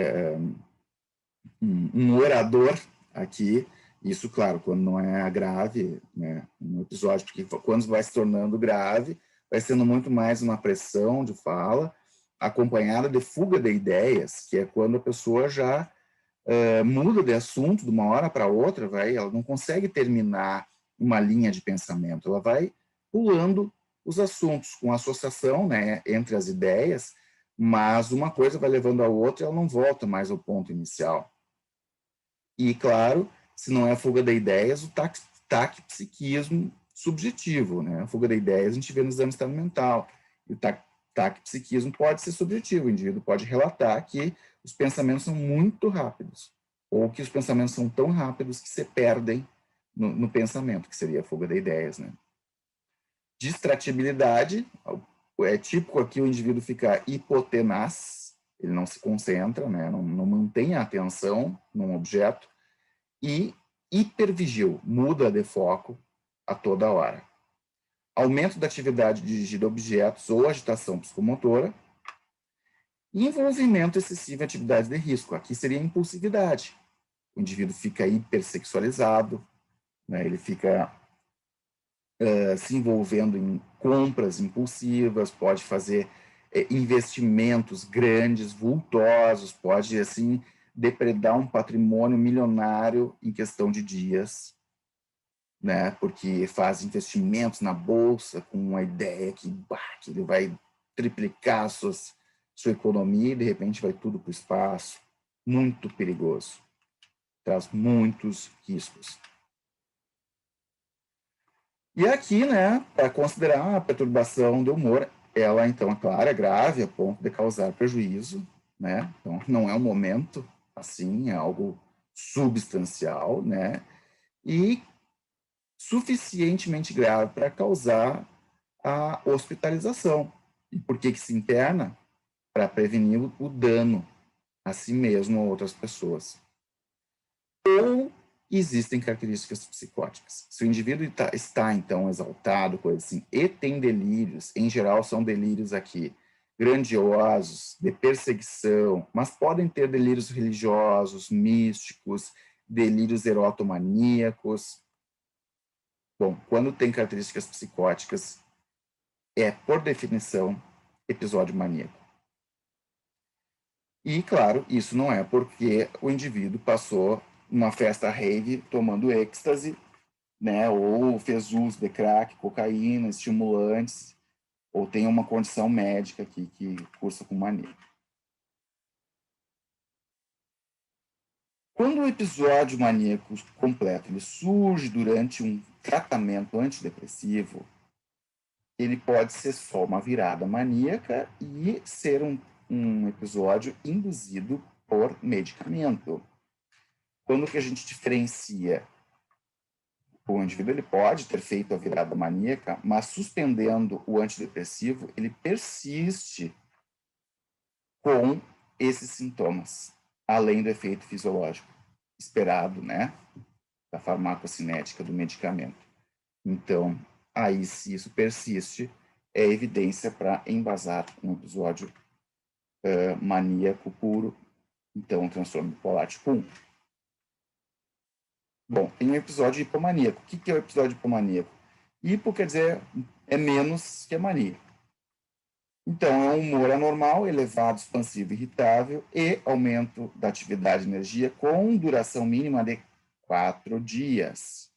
um orador aqui. Isso, claro, quando não é grave, né, um episódio, porque quando vai se tornando grave, vai sendo muito mais uma pressão de fala, acompanhada de fuga de ideias, que é quando a pessoa já muda de assunto de uma hora para outra, ela não consegue terminar uma linha de pensamento, ela vai pulando os assuntos com associação, né, entre as ideias, mas uma coisa vai levando a outra e ela não volta mais ao ponto inicial. E, claro, se não é a fuga de ideias, o taquipsiquismo subjetivo, né? A fuga de ideias a gente vê no exame estado mental. E o taquipsiquismo pode ser subjetivo, o indivíduo pode relatar que os pensamentos são muito rápidos, ou que os pensamentos são tão rápidos que se perdem no pensamento, que seria a fuga de ideias, né? Distratibilidade, é típico aqui o indivíduo ficar hipotenaz, ele não se concentra, né? Não mantém a atenção num objeto, e hipervigil, muda de foco a toda hora. aumento da atividade dirigida a objetos ou agitação psicomotora, e envolvimento excessivo em atividades de risco. Aqui seria a impulsividade. O indivíduo fica hipersexualizado, né? Ele fica se envolvendo em compras impulsivas, pode fazer investimentos grandes, vultosos, pode, assim, depredar um patrimônio milionário em questão de dias, né? Porque faz investimentos na bolsa com uma ideia que ele vai triplicar sua economia e, de repente, vai tudo para o espaço. Muito perigoso. Traz muitos riscos. E aqui, né, para considerar a perturbação do humor, ela, então, é clara, é grave, a ponto de causar prejuízo, né? Então, não é um momento, assim, é algo substancial, né? E suficientemente grave para causar a hospitalização. E por que se interna? Para prevenir o dano a si mesmo ou a outras pessoas. Ou existem características psicóticas. Se o indivíduo está então, exaltado, coisa assim, e tem delírios, em geral são delírios aqui grandiosos, de perseguição, mas podem ter delírios religiosos, místicos, delírios erotomaníacos. Bom, quando tem características psicóticas, é, por definição, episódio maníaco. E, claro, isso não é porque o indivíduo passou uma festa rave tomando êxtase, né, ou fez uso de crack, cocaína, estimulantes, ou tem uma condição médica que cursa com mania. Quando o episódio maníaco completo ele surge durante um tratamento antidepressivo, ele pode ser só uma virada maníaca e ser um episódio induzido por medicamento. Quando que a gente diferencia? O indivíduo ele pode ter feito a virada maníaca, mas suspendendo o antidepressivo, ele persiste com esses sintomas, além do efeito fisiológico esperado, né, da farmacocinética do medicamento. Então, aí, se isso persiste, é evidência para embasar um episódio maníaco puro, então, transtorno bipolar tipo 1. Bom, tem um episódio hipomaníaco. O que é o episódio hipomaníaco? Hipo quer dizer é menos que a mania. Então, é um humor anormal, elevado, expansivo, irritável e aumento da atividade de energia com duração mínima de 4 dias.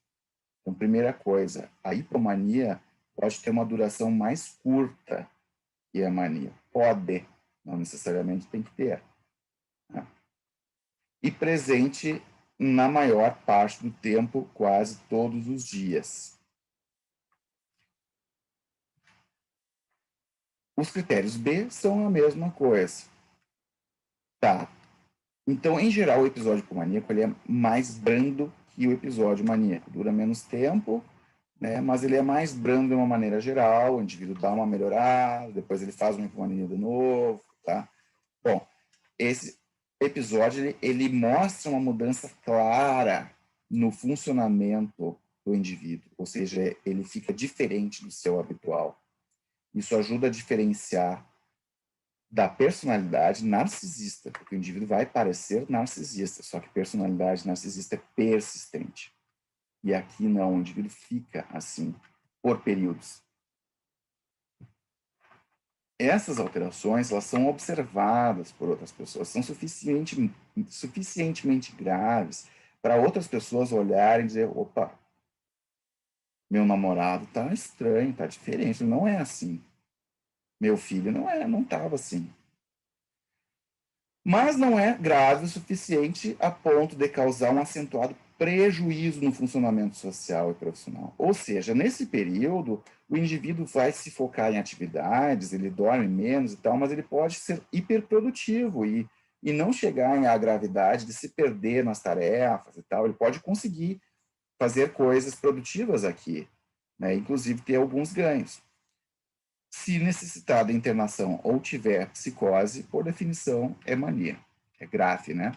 Então, primeira coisa, a hipomania pode ter uma duração mais curta que a mania. Pode, não necessariamente tem que ter. Né? E presente na maior parte do tempo, quase todos os dias. Os critérios B são a mesma coisa. Tá. Então, em geral, o episódio hipomaníaco ele é mais brando que o episódio maníaco. Dura menos tempo, né? Mas ele é mais brando de uma maneira geral. O indivíduo dá uma melhorada, depois ele faz uma hipomania de novo, tá? Bom, esse episódio ele mostra uma mudança clara no funcionamento do indivíduo, ou seja, ele fica diferente do seu habitual. Isso ajuda a diferenciar da personalidade narcisista, porque o indivíduo vai parecer narcisista, só que personalidade narcisista é persistente. E aqui não, o indivíduo fica assim por períodos. Essas alterações elas são observadas por outras pessoas, são suficientemente graves para outras pessoas olharem e dizer, opa, meu namorado tá estranho, tá diferente, não é assim. Meu filho não estava assim. Mas não é grave o suficiente a ponto de causar um acentuado prejuízo no funcionamento social e profissional. Ou seja, nesse período, o indivíduo vai se focar em atividades, ele dorme menos e tal, mas ele pode ser hiperprodutivo e não chegar à gravidade de se perder nas tarefas e tal. Ele pode conseguir fazer coisas produtivas aqui, né? Inclusive ter alguns ganhos. Se necessitar de internação ou tiver psicose, por definição, é mania. É grave, né?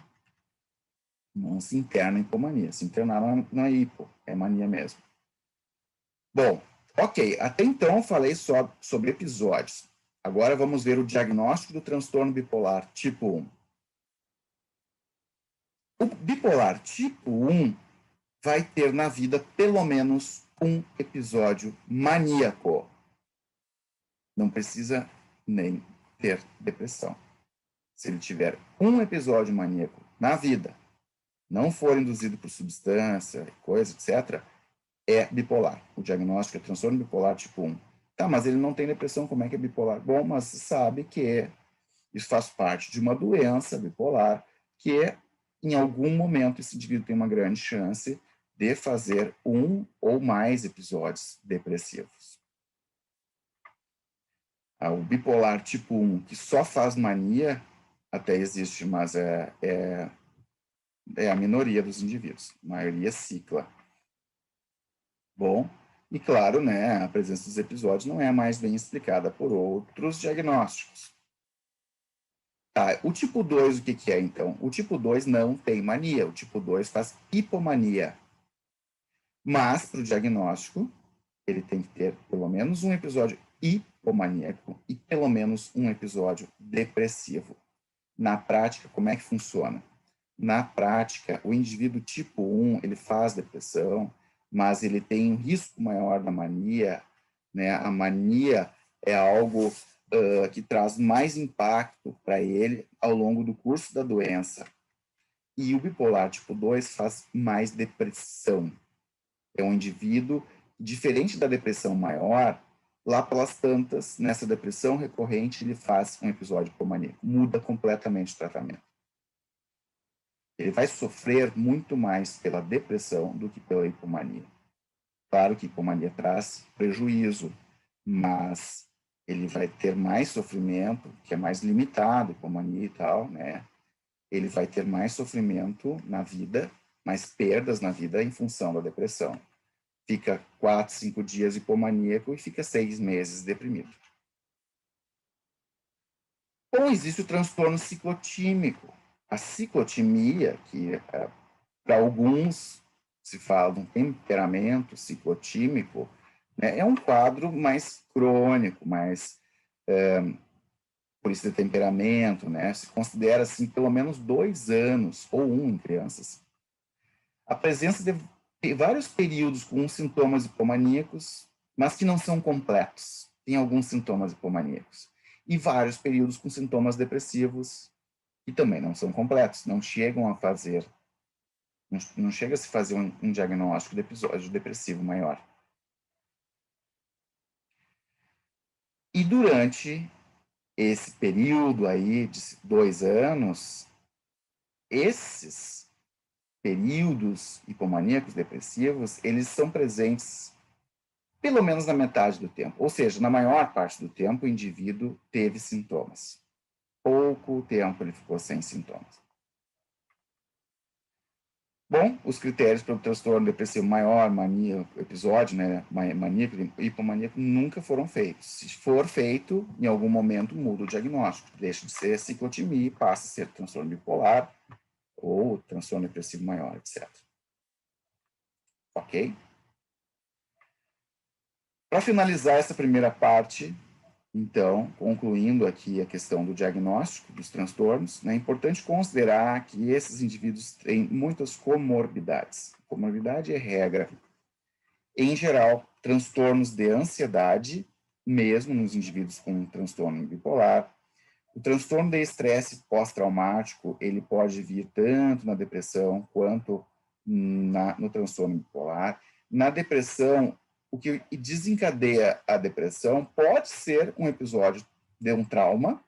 Não se interna em hipomania. Se internar na hipo, é mania mesmo. Bom, Ok, até então eu falei só sobre episódios. Agora vamos ver o diagnóstico do transtorno bipolar tipo 1. O bipolar tipo 1 vai ter na vida pelo menos um episódio maníaco. Não precisa nem ter depressão. Se ele tiver um episódio maníaco na vida, não for induzido por substância, coisa, etc., é bipolar. O diagnóstico é transtorno bipolar tipo 1. Tá, mas ele não tem depressão, como é que é bipolar? Bom, mas se sabe que isso faz parte de uma doença bipolar que, em algum momento, esse indivíduo tem uma grande chance de fazer um ou mais episódios depressivos. O bipolar tipo 1, que só faz mania, até existe, mas é a minoria dos indivíduos. A maioria cicla. Bom, e claro, né, a presença dos episódios não é mais bem explicada por outros diagnósticos. Tá, o tipo 2, o que é então? O tipo 2 não tem mania, o tipo 2 faz hipomania. Mas, para o diagnóstico, ele tem que ter pelo menos um episódio hipomaníaco e pelo menos um episódio depressivo. Na prática, como é que funciona? Na prática, o indivíduo tipo 1, ele faz depressão, mas ele tem um risco maior da mania, né? A mania é algo que traz mais impacto para ele ao longo do curso da doença. E o bipolar tipo 2 faz mais depressão. É um indivíduo, diferente da depressão maior, lá pelas tantas, nessa depressão recorrente, ele faz um episódio hipomaníaco, muda completamente o tratamento. Ele vai sofrer muito mais pela depressão do que pela hipomania. Claro que hipomania traz prejuízo, mas ele vai ter mais sofrimento, que é mais limitado, hipomania e tal, né? Ele vai ter mais sofrimento na vida, mais perdas na vida em função da depressão. Fica 4, 5 dias hipomaníaco e fica 6 meses deprimido. Ou existe o transtorno ciclotímico. A ciclotimia, que para alguns se fala de um temperamento ciclotímico, né, é um quadro mais crônico, mais por isso de temperamento, né, se considera assim pelo menos 2 anos ou em crianças. A presença de vários períodos com sintomas hipomaníacos, mas que não são completos. Tem alguns sintomas hipomaníacos. E vários períodos com sintomas depressivos, que também não são completos, não chegam a fazer, não chega a se fazer um diagnóstico de episódio depressivo maior. E durante esse período aí de 2 anos, esses períodos hipomaníacos depressivos, eles são presentes pelo menos na metade do tempo. Ou seja, na maior parte do tempo, o indivíduo teve sintomas. Pouco tempo ele ficou sem sintomas. Bom, os critérios para o transtorno depressivo maior, mania, episódio, né, maníaco, hipomaníaco, nunca foram feitos. Se for feito, em algum momento muda o diagnóstico. Deixa de ser ciclotimia e passa a ser transtorno bipolar ou transtorno depressivo maior, etc. Ok? Para finalizar essa primeira parte, então, concluindo aqui a questão do diagnóstico dos transtornos, é importante considerar que esses indivíduos têm muitas comorbidades. Comorbidade é regra. Em geral, transtornos de ansiedade, mesmo nos indivíduos com transtorno bipolar. O transtorno de estresse pós-traumático, ele pode vir tanto na depressão quanto no transtorno bipolar. Na depressão, o que desencadeia a depressão pode ser um episódio de um trauma,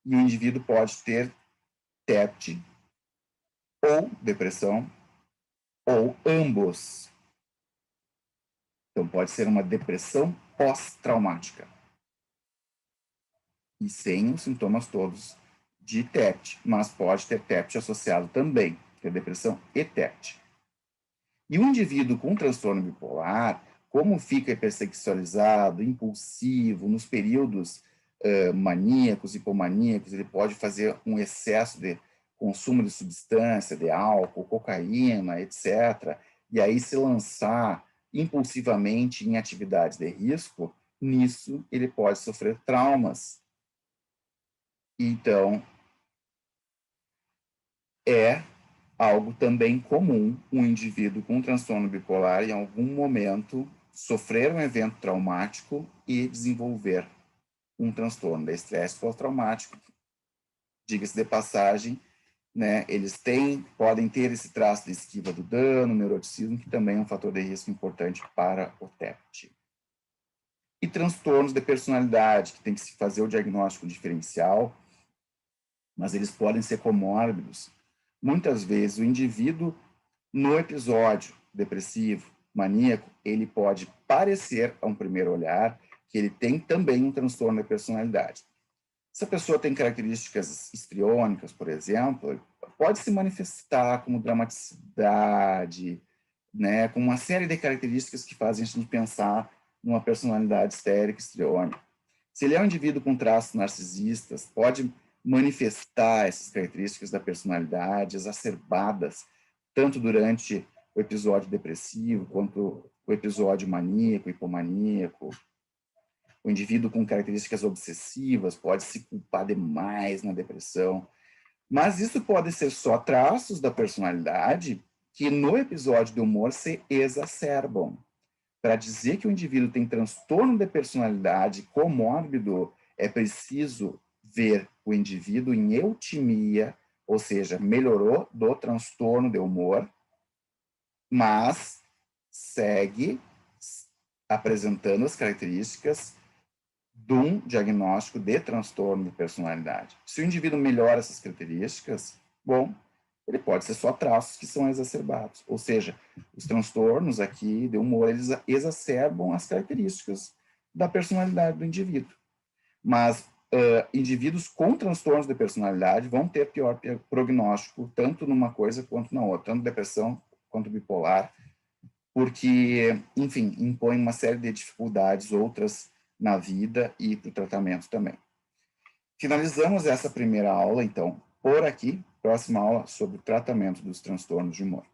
e o indivíduo pode ter TEPT, ou depressão, ou ambos. Então, pode ser uma depressão pós-traumática, e sem os sintomas todos de TEPT, mas pode ter TEPT associado também, que é depressão e TEPT. E o indivíduo com transtorno bipolar, como fica hipersexualizado, impulsivo, nos períodos maníacos, hipomaníacos, ele pode fazer um excesso de consumo de substância, de álcool, cocaína, etc. E aí se lançar impulsivamente em atividades de risco, nisso ele pode sofrer traumas. Então, é algo também comum um indivíduo com transtorno bipolar, em algum momento, sofrer um evento traumático e desenvolver um transtorno de estresse pós-traumático. Diga-se de passagem, né, eles podem ter esse traço de esquiva do dano, neuroticismo, que também é um fator de risco importante para o TEPT. E transtornos de personalidade, que tem que se fazer o diagnóstico diferencial, mas eles podem ser comórbidos. Muitas vezes o indivíduo, no episódio depressivo, maníaco, ele pode parecer, a um primeiro olhar, que ele tem também um transtorno de personalidade. Se a pessoa tem características histriônicas, por exemplo, pode se manifestar como dramaticidade, né, com uma série de características que fazem a gente pensar numa personalidade histérica, histriônica. Se ele é um indivíduo com traços narcisistas, pode manifestar essas características da personalidade exacerbadas, tanto durante o episódio depressivo, quanto o episódio maníaco, hipomaníaco. O indivíduo com características obsessivas pode se culpar demais na depressão. Mas isso pode ser só traços da personalidade que no episódio de humor se exacerbam. Para dizer que o indivíduo tem transtorno de personalidade comórbido, é preciso ver o indivíduo em eutimia, ou seja, melhorou do transtorno de humor, mas segue apresentando as características de um diagnóstico de transtorno de personalidade. Se o indivíduo melhora essas características, bom, ele pode ser só traços que são exacerbados. Ou seja, os transtornos aqui de humor, eles exacerbam as características da personalidade do indivíduo. Mas indivíduos com transtornos de personalidade vão ter pior prognóstico, tanto numa coisa quanto na outra, tanto depressão quanto bipolar, porque, enfim, impõe uma série de dificuldades, outras na vida e para o tratamento também. Finalizamos essa primeira aula, então, por aqui. Próxima aula sobre o tratamento dos transtornos de humor.